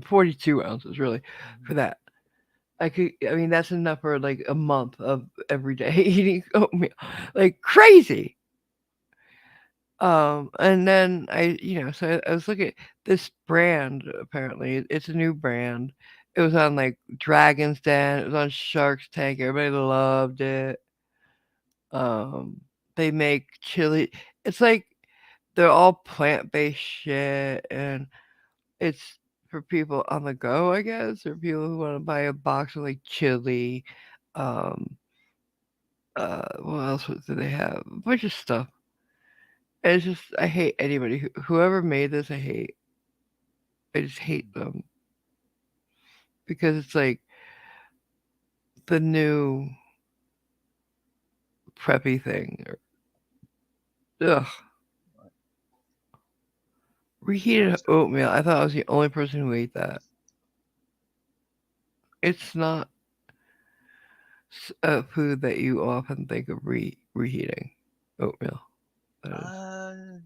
42 ounces really, Hmm. for that. I mean, that's enough for like a month of every day eating oatmeal, like crazy. And then so I was looking at this brand. Apparently, it's a new brand. It was on like Dragon's Den. It was on Shark's Tank. Everybody loved it. Um, they make chili. It's like they're all plant-based shit, and it's for people on the go, I guess, or people who want to buy a box of like chili. Um, what else do they have? A bunch of stuff. And it's just I hate anybody whoever made this. I hate. I just hate them because it's like the new preppy thing. Ugh. Reheated Understand. oatmeal. I thought I was the only person who ate that. It's not a food that you often think of reheating oatmeal. That is.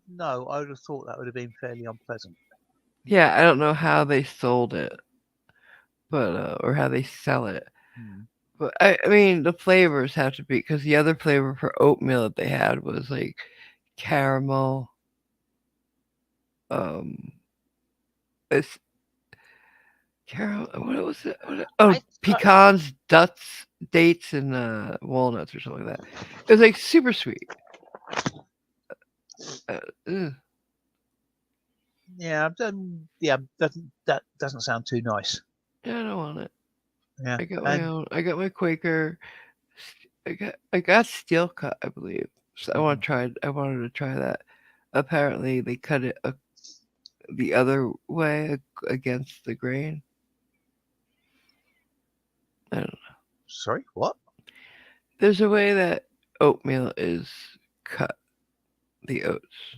No, I would have thought that would have been fairly unpleasant. Yeah, I don't know how they sold it, but or how they sell it. Hmm. But I mean, the flavors have to be because the other flavor for oatmeal that they had was like caramel. Um, it's caramel. What was it? Oh, I, I, pecans, dates, and walnuts or something like that. It was like super sweet. Uh, ugh. yeah, that doesn't sound too nice. Yeah, I don't want it. Yeah, I got my and own. I got my Quaker. I got steel cut, I believe. So mhm. I wanted to try that. Apparently, they cut it the other way against the grain. I don't know. Sorry, what? There's a way that oatmeal is cut. The oats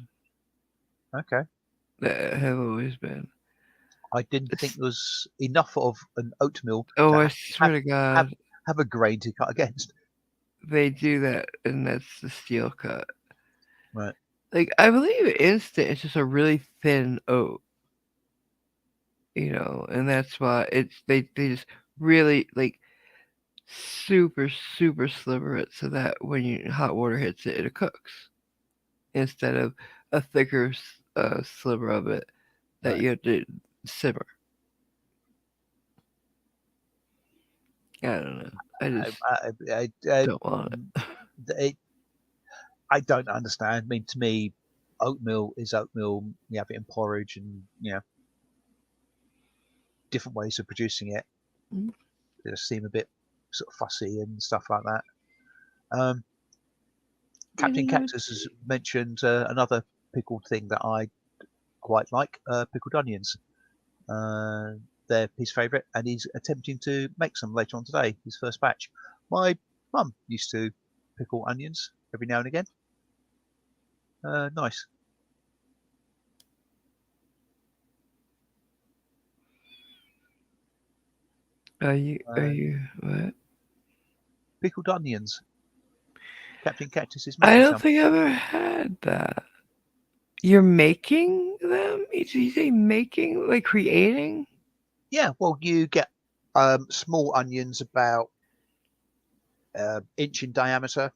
Okay, that have always been. I didn't think It's, there was enough of an oatmeal oh, to I have swear to have God, have a grain to cut against. they do that, and that's the steel cut. Right, Like I believe instant is just a really thin oat, and that's why they just really like super super sliver it so that when hot water hits it, it cooks instead of a thicker sliver of it that right. you have to simmer. I don't know. I just don't want Mm, it. it, I don't understand. I mean, to me, oatmeal is oatmeal. You have it in porridge, and different ways of producing it. Mm, They just seem a bit sort of fussy and stuff like that. Um, Captain yeah, Cactus has mentioned another pickled thing that I quite like: pickled onions. Uh, they're his favourite, and he's attempting to make some later on today. His first batch. My mum used to pickle onions every now and again. Nice. are Uh, you what? Pickled onions. Captain Cactus is I making don't some. think I've ever had that. You're making them? Did you say making, like creating? Yeah, well, you get small onions about inch in diameter,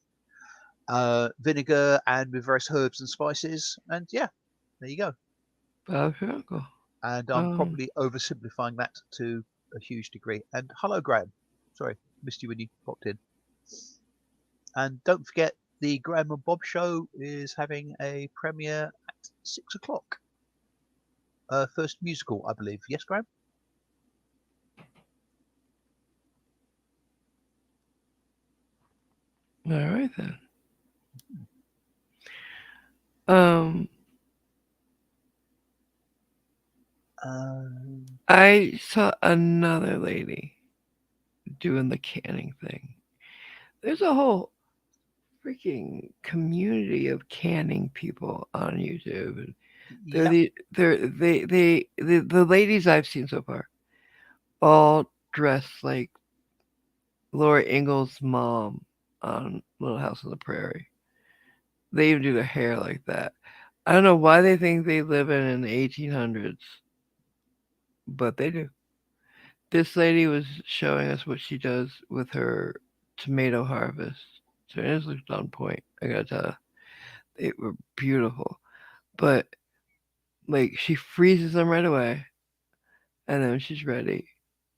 vinegar, and with various herbs and spices, and yeah, there you go. Bob's your uncle. And I'm Um, probably oversimplifying that to a huge degree. And hello, Graham. Sorry, missed you when you popped in. And don't forget, the Graham and Bob show is having a premiere at 6 o'clock. First musical, I believe. Yes, Graham? all right then. Um, Um, I saw another lady doing the canning thing. There's a whole freaking community of canning people on YouTube. And they're yep. the the ladies I've seen so far all dressed like Laura Ingalls' mom on Little House on the Prairie. They even do their hair like that. I don't know why they think they live in the 1800s, but they do. This lady was showing us what she does with her tomato harvest. So it looked on point. I gotta tell you, they were beautiful. But like she freezes them right away, and then when she's ready,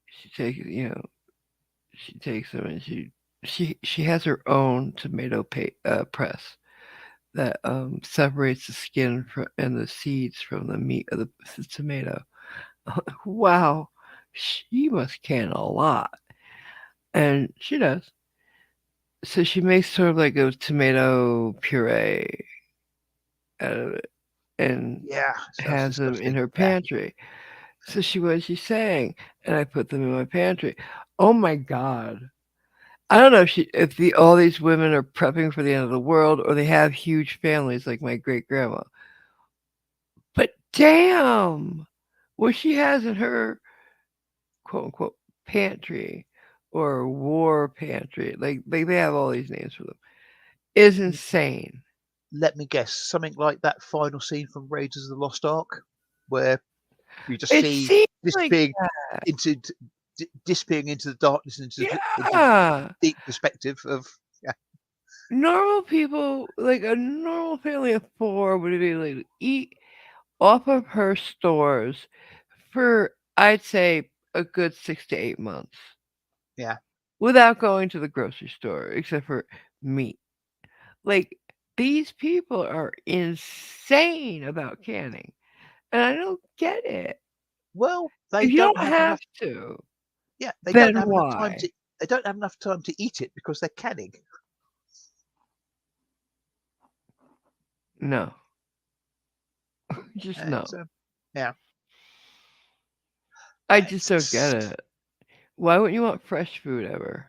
she takes them and she has her own tomato press that separates the skin and the seeds from the meat of the tomato. Wow, she must can a lot, and she does. So she makes sort of like a tomato puree out of it and Yeah, sounds has them in disgusting. her Yeah. pantry. So she's saying, and I put them in my pantry. Oh my god. I don't know if all these women are prepping for the end of the world or they have huge families like my great grandma. But damn, what she has in her quote unquote pantry or war pantry, like they have all these names for them, is Mm, insane. let me guess, something like that final scene from Raiders of the Lost Ark, where you just It see seems this like big into disappearing into the darkness, into yeah. deep perspective of yeah, Normal people, like a normal family of four, would be able to eat off of her stores for, I'd say, a good 6 to 8 months yeah. without going to the grocery store, except for meat. Like, these people are insane about canning, and I don't get it. Well, they If you don't don't have have enough. to, Yeah, then why? they don't have enough time to eat it because they're canning. No, just no. So yeah, I just don't get it's it. Why wouldn't you want fresh food ever?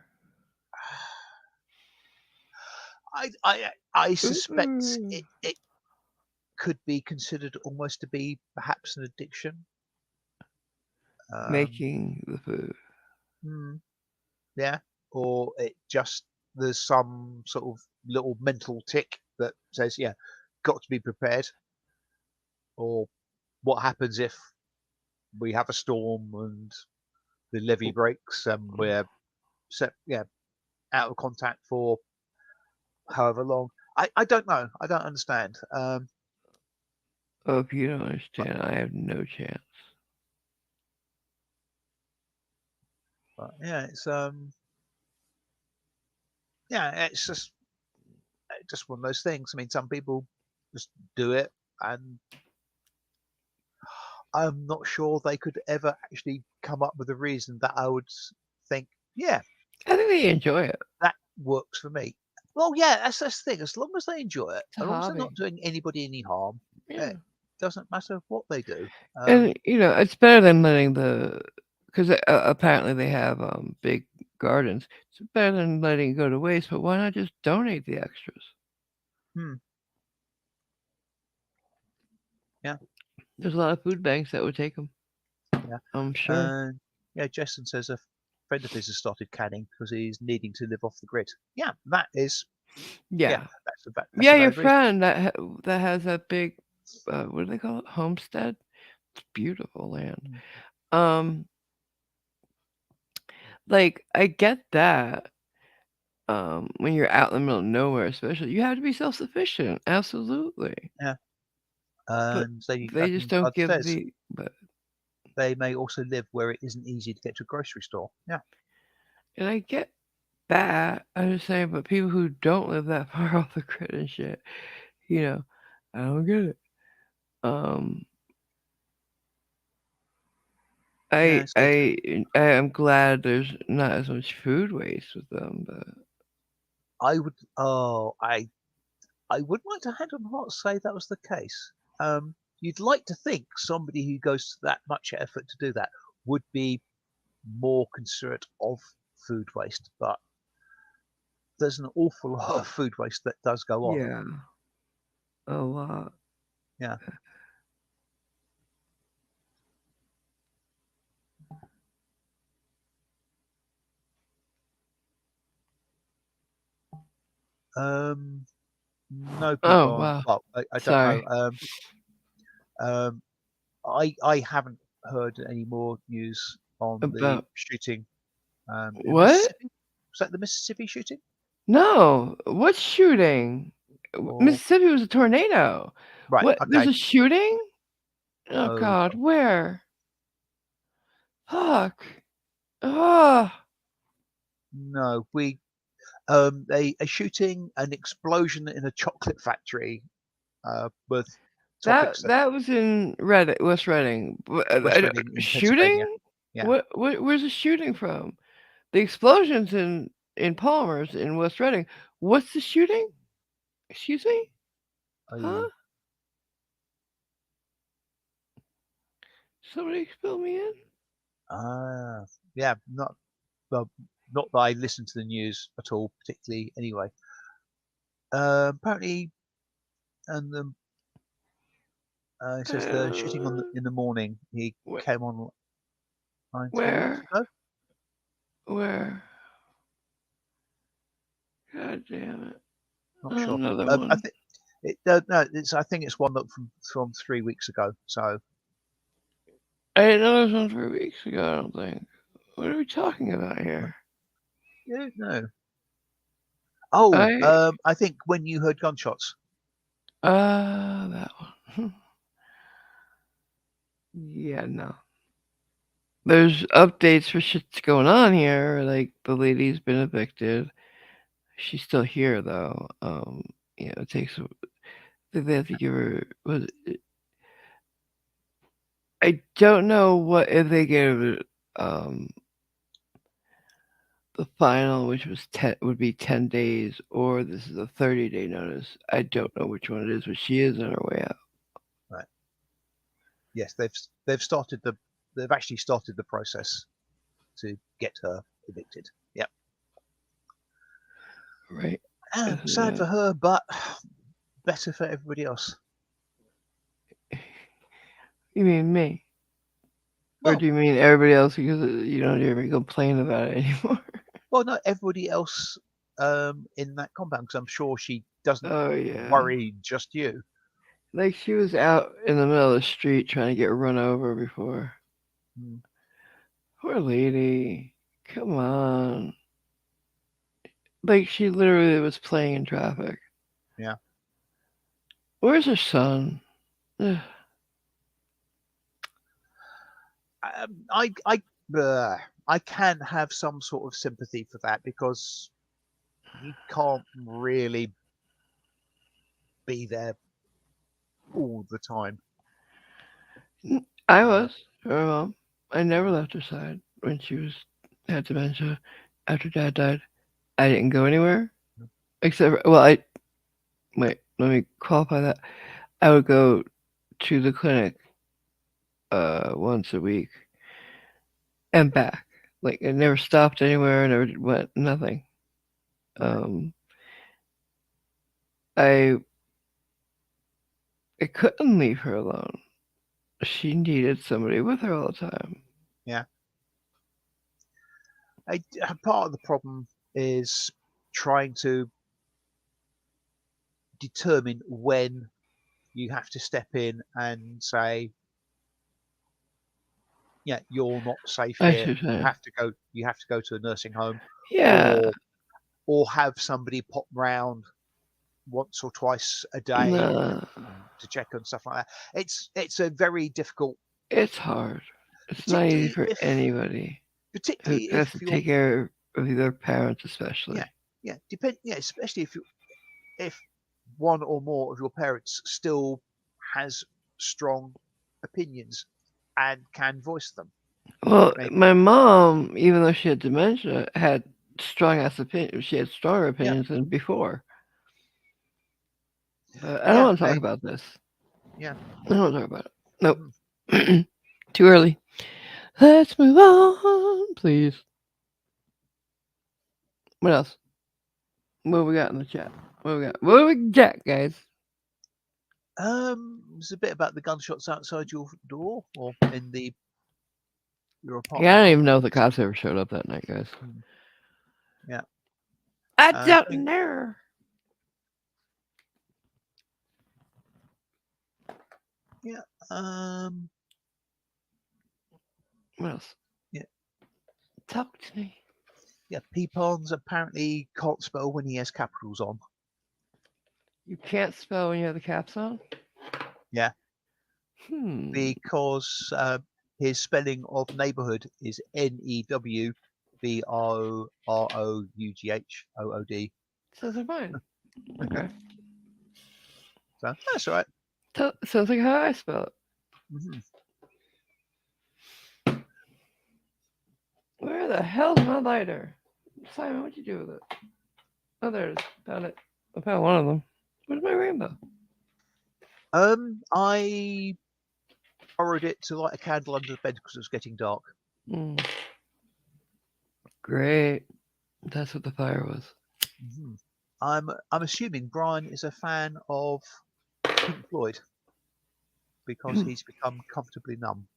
I suspect Mm-mm. it could be considered almost to be perhaps an addiction. Um, Making the food. hmm, yeah, or it just there's some sort of little mental tick that says, yeah, got to be prepared. Or what happens if we have a storm and the levee breaks and we're yeah, out of contact for however long. I don't know. I don't understand. Oh, if you don't But, understand, I have no chance. but yeah, it's just one of those things. I mean, some people just do it, and I'm not sure they could ever actually come up with a reason that I would think, yeah, I think they enjoy it. that works for me. Well, yeah, that's the thing. As long as they enjoy it, It's a as long as they're hobby. not doing anybody any harm, Yeah. it doesn't matter what they do. And, it's better than letting because apparently they have big gardens. It's better than letting it go to waste, but why not just donate the extras? Hmm, yeah, There's a lot of food banks that would take them, yeah. I'm sure. And yeah, Jason says a friend of his has started canning because he's needing to live off the grid. Yeah, that is, Yeah. yeah, that's Yeah, a your valid reason. friend that has that big, what do they call it? Homestead? It's beautiful land. Mm, Um, like, I get that. When you're out in the middle of nowhere, especially, you have to be self-sufficient. Absolutely. yeah, But and they just don't Bud give says the, but, they may also live where it isn't easy to get to a grocery store. Yeah, and I get that. I'm just saying, but people who don't live that far off the grid and shit, you know, I don't get it. Um, I yeah. So I I am glad there's not as much food waste with them, but I would, oh, I would like to hand on heart say that was the case. You'd like to think somebody who goes to that much effort to do that would be more considerate of food waste, but there's an awful lot of food waste that does go on. yeah, a lot. Yeah. Um, no people Oh on. wow, Well, I don't sorry know. Um, I haven't heard any more news on the about shooting in what? Mississippi. Was that the Mississippi shooting? No, what shooting? Or Mississippi was a tornado. right? What? There's Okay. a shooting? Oh Oh God, where? Fuck. Oh, no, we a shooting, an explosion in a chocolate factory with that topics that that was in Reading, West Reading. West Reading in Pennsylvania. Shooting? Yeah. Where's the shooting from? The explosions in Palmer's in West Reading. What's the shooting? Excuse me? Oh, Huh? Somebody fill me in. Ah, yeah, well, not that I listen to the news at all, particularly anyway. Apparently, and it says the shooting in the morning. He came on line 3 weeks Where? ago. Where? God damn it! Not Oh, sure. another I one. think no, it's I think it's one that from 3 weeks ago. So I didn't know this one 3 weeks ago. I don't think. What are we talking about here? yeah, no. Oh, I I think when you heard gunshots. that one. Yeah, no. There's updates for shit's going on here. Like the lady's been evicted. She's still here though. It takes. They have to give her. I don't know what if they gave it the final, which was 10, would be 10 days, or this is a 30-day notice. I don't know which one it is, but she is on her way out. Right. Yes, they've actually started the process to get her evicted. Yep. Right. Sad for her, but better for everybody else. You mean me? Or Well, do you mean everybody else because you don't hear me complain about it anymore? well, no, everybody else in that compound, because I'm sure she doesn't Oh, yeah. worry just you. Like she was out in the middle of the street trying to get run over before. Mm, Poor lady. Come on. Like she literally was playing in traffic. yeah. Where's her son? Ugh. Um, I I I can have some sort of sympathy for that because you can't really be there all the time. I Uh, was her mom. I never left her side when she was had dementia. After Dad died, I didn't go anywhere except well, I wait. Let me qualify that. I would go to the clinic once a week and back. Like I never stopped anywhere. I never went nothing. right. Um, I I couldn't leave her alone. She needed somebody with her all the time. Yeah. Part of the problem is trying to determine when you have to step in and say, yeah, you're not safe I here. should say, You have to go to a nursing home, yeah, or have somebody pop round once or twice a day nah, to check on stuff like that. It's a very difficult, it's hard. It's not easy particularly for if anybody who has to you're, take care of their parents, especially. yeah, especially if one or more of your parents still has strong opinions and can voice them. Well, Maybe, my mom, even though she had dementia, had strong ass opinions. She had stronger yeah, opinions than before. But I don't yeah, want to talk about this. yeah. I don't want to talk about it. Mhm. Nope. Too early. Let's move on, please. What else? What we got in the chat? What we got? What we got, guys? There's a bit about the gunshots outside your door or in your Yeah, I apartment don't even know if complex. the cops ever showed up that night, guys. Mm, yeah. I don't Something, know. yeah. Um, What else? yeah. Talk to me. Yeah. Peepons apparently can't spell when he has capitals on. You can't spell when you have the caps on? Yeah. Hmm. Because his spelling of neighborhood is NEWBROUGHOOD. Sounds like mine. Okay. So that's all right. Sounds like how I spell it. Mm-hmm. Where the hell's my lighter? Simon, what'd you do with it? Oh, there it is. Found it. I found one of them. Where's my rainbow? I borrowed it to light a candle under the bed because it was getting dark. Mm. Great. That's what the fire was. Hmm. I'm assuming Brian is a fan of Pink Floyd because he's become comfortably numb.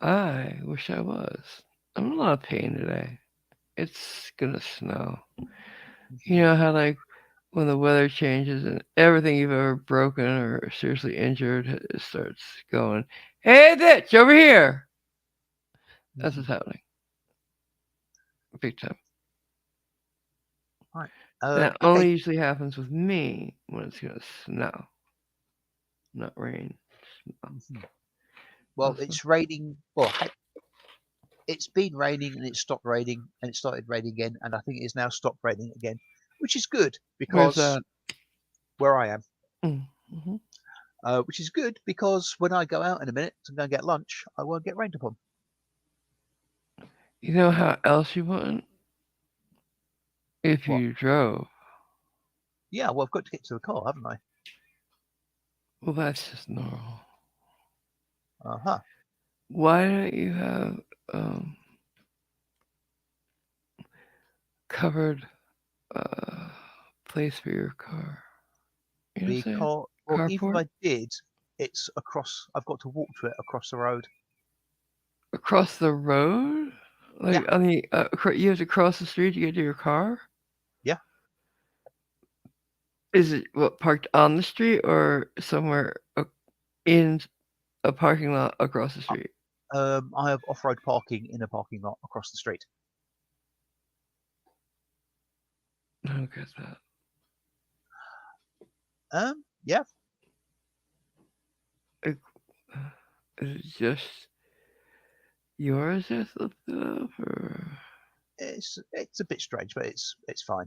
I wish I was. I'm in a lot of pain today. It's gonna snow. You Mhm. know how like when the weather changes and everything you've ever broken or seriously injured it starts going, hey bitch, over here. That's what's Mhm. happening. Big time. Right. And that Okay. only usually happens with me when it's gonna snow. Not rain. Snow. Mhm. Well, Also, it's raining. Well, it's been raining and it stopped raining and it started raining again, and I think it is now stopped raining again, which is good where's because that? where I am, Mm-hmm. which is good because when I go out in a minute to go and get lunch, I won't get rained upon. You know how else you wouldn't? If What? you drove. Yeah, well, I've got to get to the car, haven't I? Well, that's just normal. Uh huh. Why don't you have um, covered uh, place for your car? You know what I'm saying? Because, well, even if Carport I did, it's across. I've got to walk to it across the road. across the road. Yeah, Like on the, you have to cross the street to get to your car. yeah. Is it what parked on the street or somewhere in a parking lot across the street? I have off-road parking in a parking lot across the street. I don't get that. Yeah, Like, is it just yours that's lifted up, or it's a bit strange, but it's fine.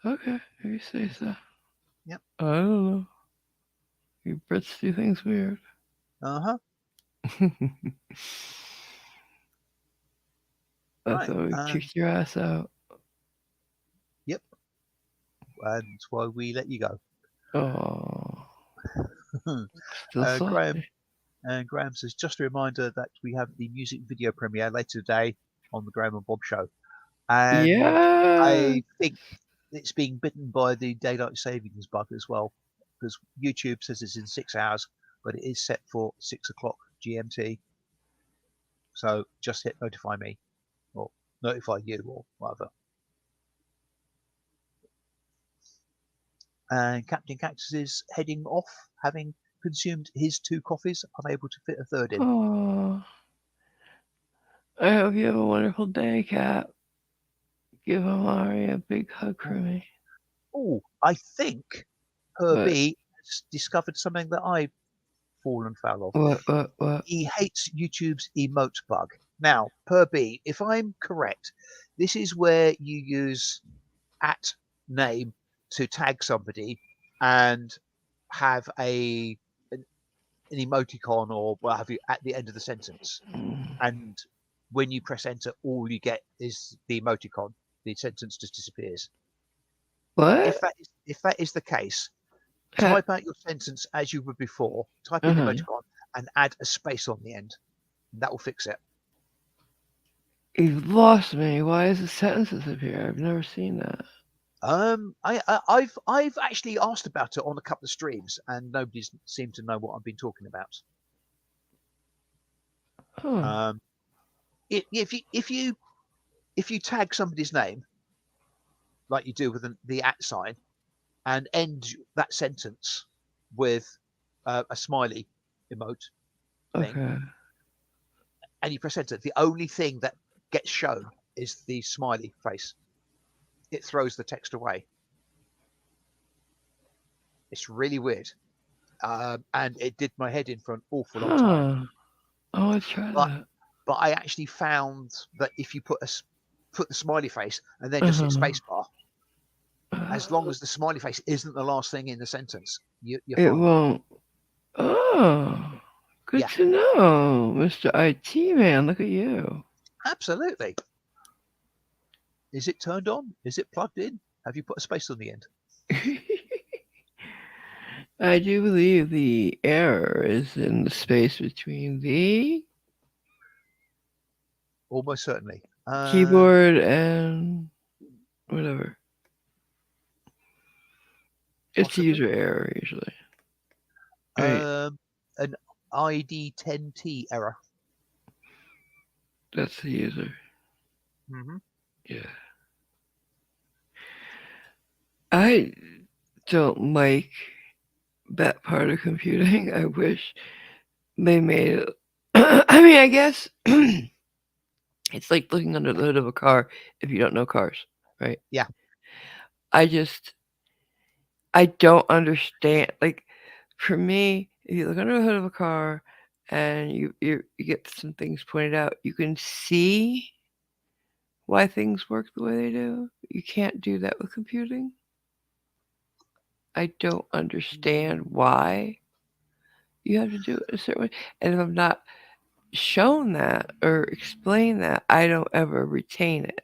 okay? If you say Mhm. so. Yep. I don't know. You Brits do things weird. Uh huh. I Right. thought we kicked your ass out. Yep. And that's why we let you go. Oh, still Graham salty. Graham says just a reminder that we have the music video premiere later today on the Graham and Bob show, and Yeah. I think it's being bitten by the daylight savings bug as well, because YouTube says it's in 6 hours, but it is set for 6 o'clock GMT. So just hit notify me or notify you or whatever. And Captain Cactus is heading off, having consumed his 2 coffees, unable to fit a third in. Oh, I hope you have a wonderful day, Cap. Give Amari a big hug for me. Oh, I think What? Herbie has discovered something that I've fallen foul of. What? He hates YouTube's emote bug. Now, Herbie, if I'm correct, this is where you use at name to tag somebody and have an emoticon or what have you at the end of the sentence. And when you press enter, all you get is the emoticon. The sentence just disappears. What? If that is the case, Uh type out your sentence as you would before, type in the huh. emoticon, and add a space on the end. That will fix it. You've lost me. Why is the sentences appear? I've never seen that. I've actually asked about it on a couple of streams, and nobody's seemed to know what I've been talking about. Huh. Um, if you tag somebody's name like you do with the at sign and end that sentence with a smiley emote thing, Okay. and you press enter, the only thing that gets shown is the smiley face. It throws the text away. It's really weird, and it did my head in for an awful long time. Huh. I want to try But that. but I actually found that if you put the smiley face and then Uh just hit huh. spacebar, as long as the smiley face isn't the last thing in the sentence, you're It fine. won't. Oh, good Yeah, to know, Mr. IT man. Look at you. absolutely. Is it turned on? Is it plugged in? Have you put a space on the end? I do believe the error is in the space between the Almost certainly. keyboard and whatever. It's Possibly. user error usually. Right. Um, an ID10T error. That's the user. Hmm. Yeah. I don't like that part of computing. I wish they made it. I mean, I guess it's like looking under the hood of a car if you don't know cars, right? Yeah. I just, I don't understand. Like, for me, if you look under the hood of a car and you get some things pointed out, you can see why things work the way they do. You can't do that with computing. I don't understand why you have to do it a certain way. And if I'm not shown that or explained that, I don't ever retain it.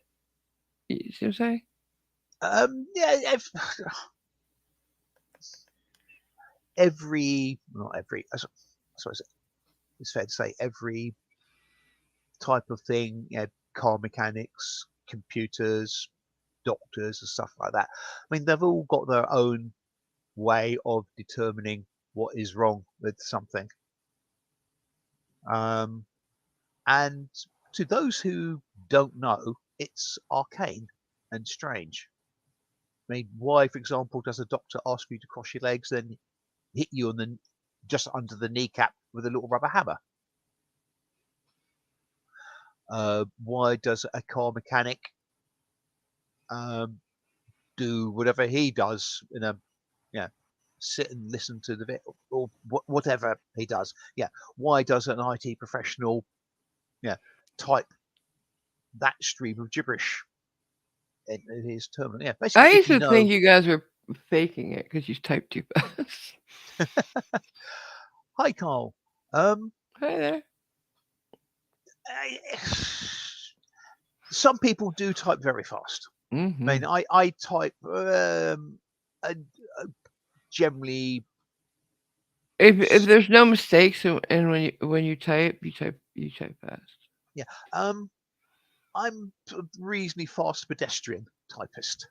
You see what I'm saying? Yeah. Every, not every. I suppose it's fair to say every type of thing. Car mechanics, computers, doctors, and stuff like that. I mean, they've all got their own way of determining what is wrong with something. Um, and to those who don't know, it's arcane and strange. I mean, why, for example, does a doctor ask you to cross your legs, then hit you on the just under the kneecap with a little rubber hammer? Why does a car mechanic um, do whatever he does in a, yeah, sit and listen to the bit, or whatever he does? Yeah, why does an IT professional, yeah, type that stream of gibberish in his terminal? Yeah, I basically, if used you to think know, you guys were faking it because you typed too fast. hi Carl, um, Hi there. some people do type very fast. I Mm-hmm. mean, I type uh, generally. If there's no mistakes and when you type fast. Yeah, I'm a reasonably fast pedestrian typist.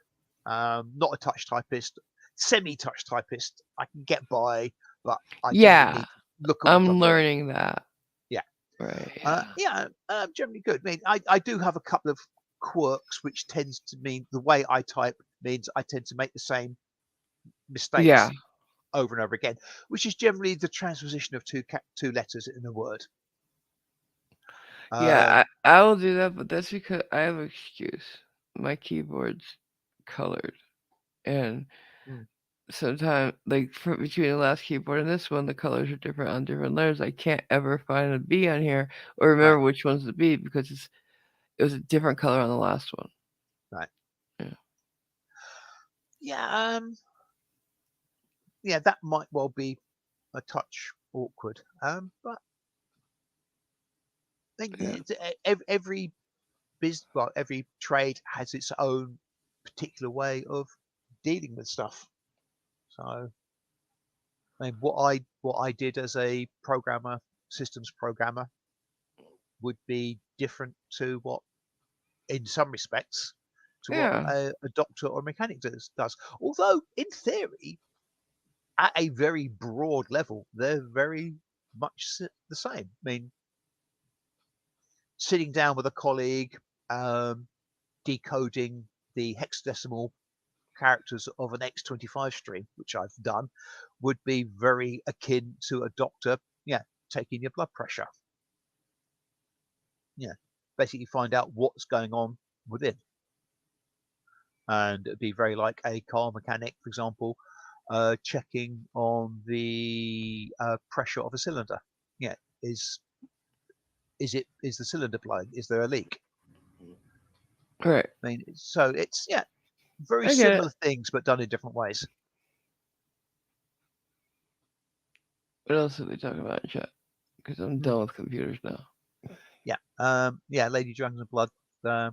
Not a touch typist, semi-touch typist. I can get by, but I generally Yeah, need to look at my I'm keyboard. learning that. Yeah, Right. Yeah. yeah, generally good. I mean, I do have a couple of quirks, which tends to mean the way I type means I tend to make the same Yeah. mistakes over and over again, which is generally the transposition of two letters in a word. Yeah. Um, I will do that, but that's because I have an excuse. My keyboard's colored, and mm, sometimes like between the last keyboard and this one, the colors are different on different layers. I can't ever find a B on here or right, remember which one's the B because it was a different color on the last one. right. Yeah. Yeah, yeah, that might well be a touch awkward. But I think Yeah. every business, well, every trade has its own particular way of dealing with stuff. So, I mean, what I did as a programmer, systems programmer, would be different to what, in some respects, to what Yeah. a doctor or a mechanic does. Although, in theory, at a very broad level, they're very much the same. I mean, sitting down with a colleague, um, decoding the hexadecimal characters of an X25 stream, which I've done, would be very akin to a doctor, yeah, taking your blood pressure. Yeah, basically find out what's going on within. And it'd be very like a car mechanic, for example, checking on the pressure of a cylinder. Yeah, is is the cylinder blowing? Is there a leak? Right. I mean, so it's, yeah, very I get it. similar things, but done in different ways. What else did we talk about in chat? Because I'm Hmm. done with computers now. Yeah, yeah, Lady Dragons of Blood. Uh,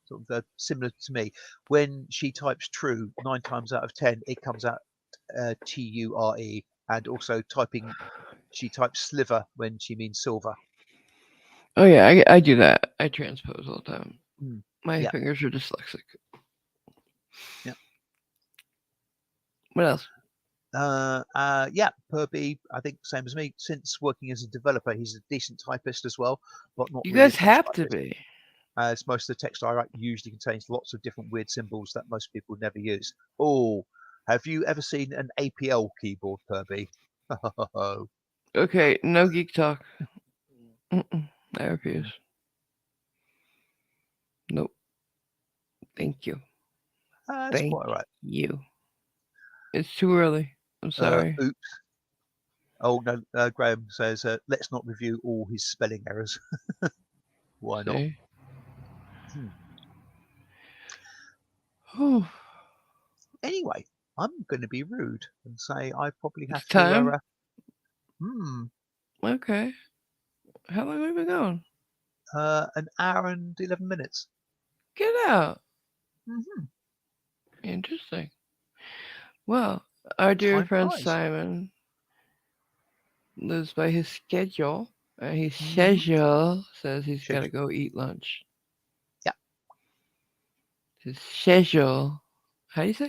sort of similar to me. When she types true, 9 times out of 10, it comes out TURE, and also she types sliver when she means silver. Oh yeah, I do that. I transpose all the time. My Yeah. fingers are dyslexic. Yeah. What else? Yeah, Purby, I think same as me. Since working as a developer, he's a decent typist as well, but not You really a guys text have to typist. be. As most of the text I write usually contains lots of different weird symbols that most people never use. Oh, have you ever seen an APL keyboard, Purby? Okay, no geek talk. I refuse. Nope. Thank you. That's Thank quite all right. you. It's too early. I'm sorry. Oops. Oh no, Graham says, let's not review all his spelling errors. Why not? See? Oh, Anyway, I'm going to be rude and say I probably it's have to. time. Hmm, Okay. How long have we been going? an hour and 11 minutes. Get out. Mm-hmm. Interesting. Well, our dear Time friend flies. Simon lives by his schedule. And his Mm-hmm. schedule says he's got to Schedule. go eat lunch. Yeah. His schedule. How do you say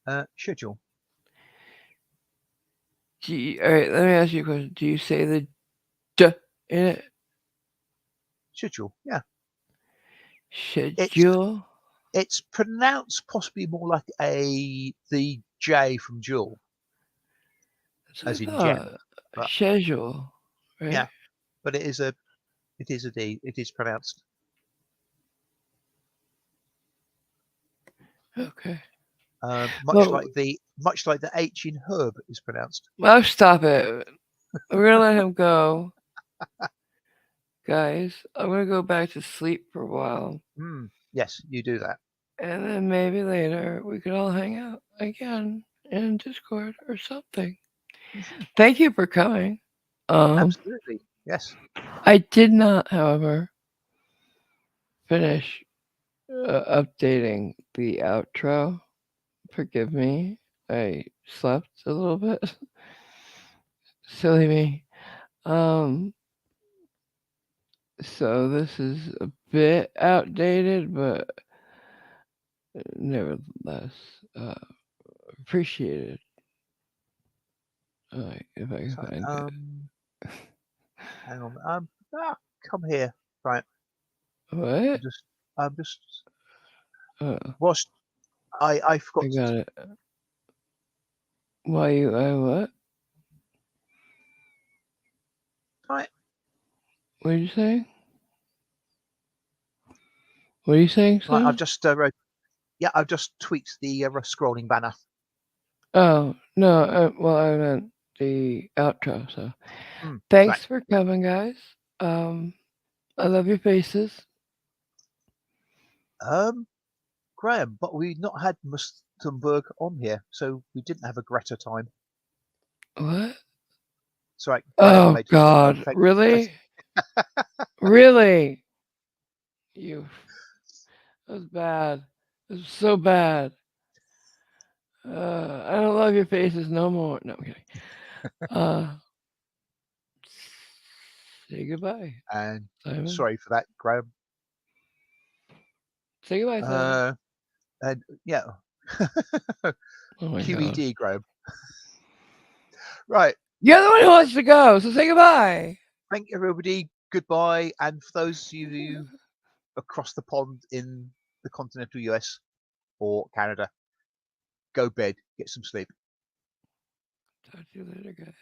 it? Schedule. All right, let me ask you a question. Do you say the D in it? Schedule. Yeah. It's Schedule? it's pronounced possibly more like the J from Jewel, That's as what I in thought. gem. But Schedule, right? yeah, but it is a D. It is pronounced. Okay. Much Well, like the H in herb is pronounced. well, stop it. We're gonna let him go, guys. I'm gonna go back to sleep for a while, Yes, you do that. and then maybe later we could all hang out again in Discord or something. Mhm. Thank you for coming. Um, Absolutely. Yes. I did not, however, finish updating the outro. Forgive me. I slept a little bit. Silly me. Um, so this is a bit outdated, but nevertheless, uh, appreciated. If I can So, find it. hang on. Come here. Right. What? I'm just. Oh, Whilst I forgot I to. got it. Why you? I what? Right. What did you say? What are you saying, Right. I've Simon? just wrote. Yeah, I've just tweaked the scrolling banner. Oh no. Well, I meant the outro. So Right. thanks for coming, guys. Um, I love your faces. Graham, but we not had Mustenberg on here, so we didn't have a Greta time. What? Sorry, Graham Oh made you. God, Thank you. really? Really? You. That was bad. It was so bad. I don't love your faces no more. No, I'm kidding. Uh, say goodbye, And Simon. sorry for that, Graham. Say goodbye, Simon. And yeah, Oh my God. QED, Graham. Right. You're the one who wants to go, so say goodbye. Thank you, everybody. Goodbye. And for those of you across the pond in the continental US or Canada, go bed, get some sleep. Talk to you later, guys.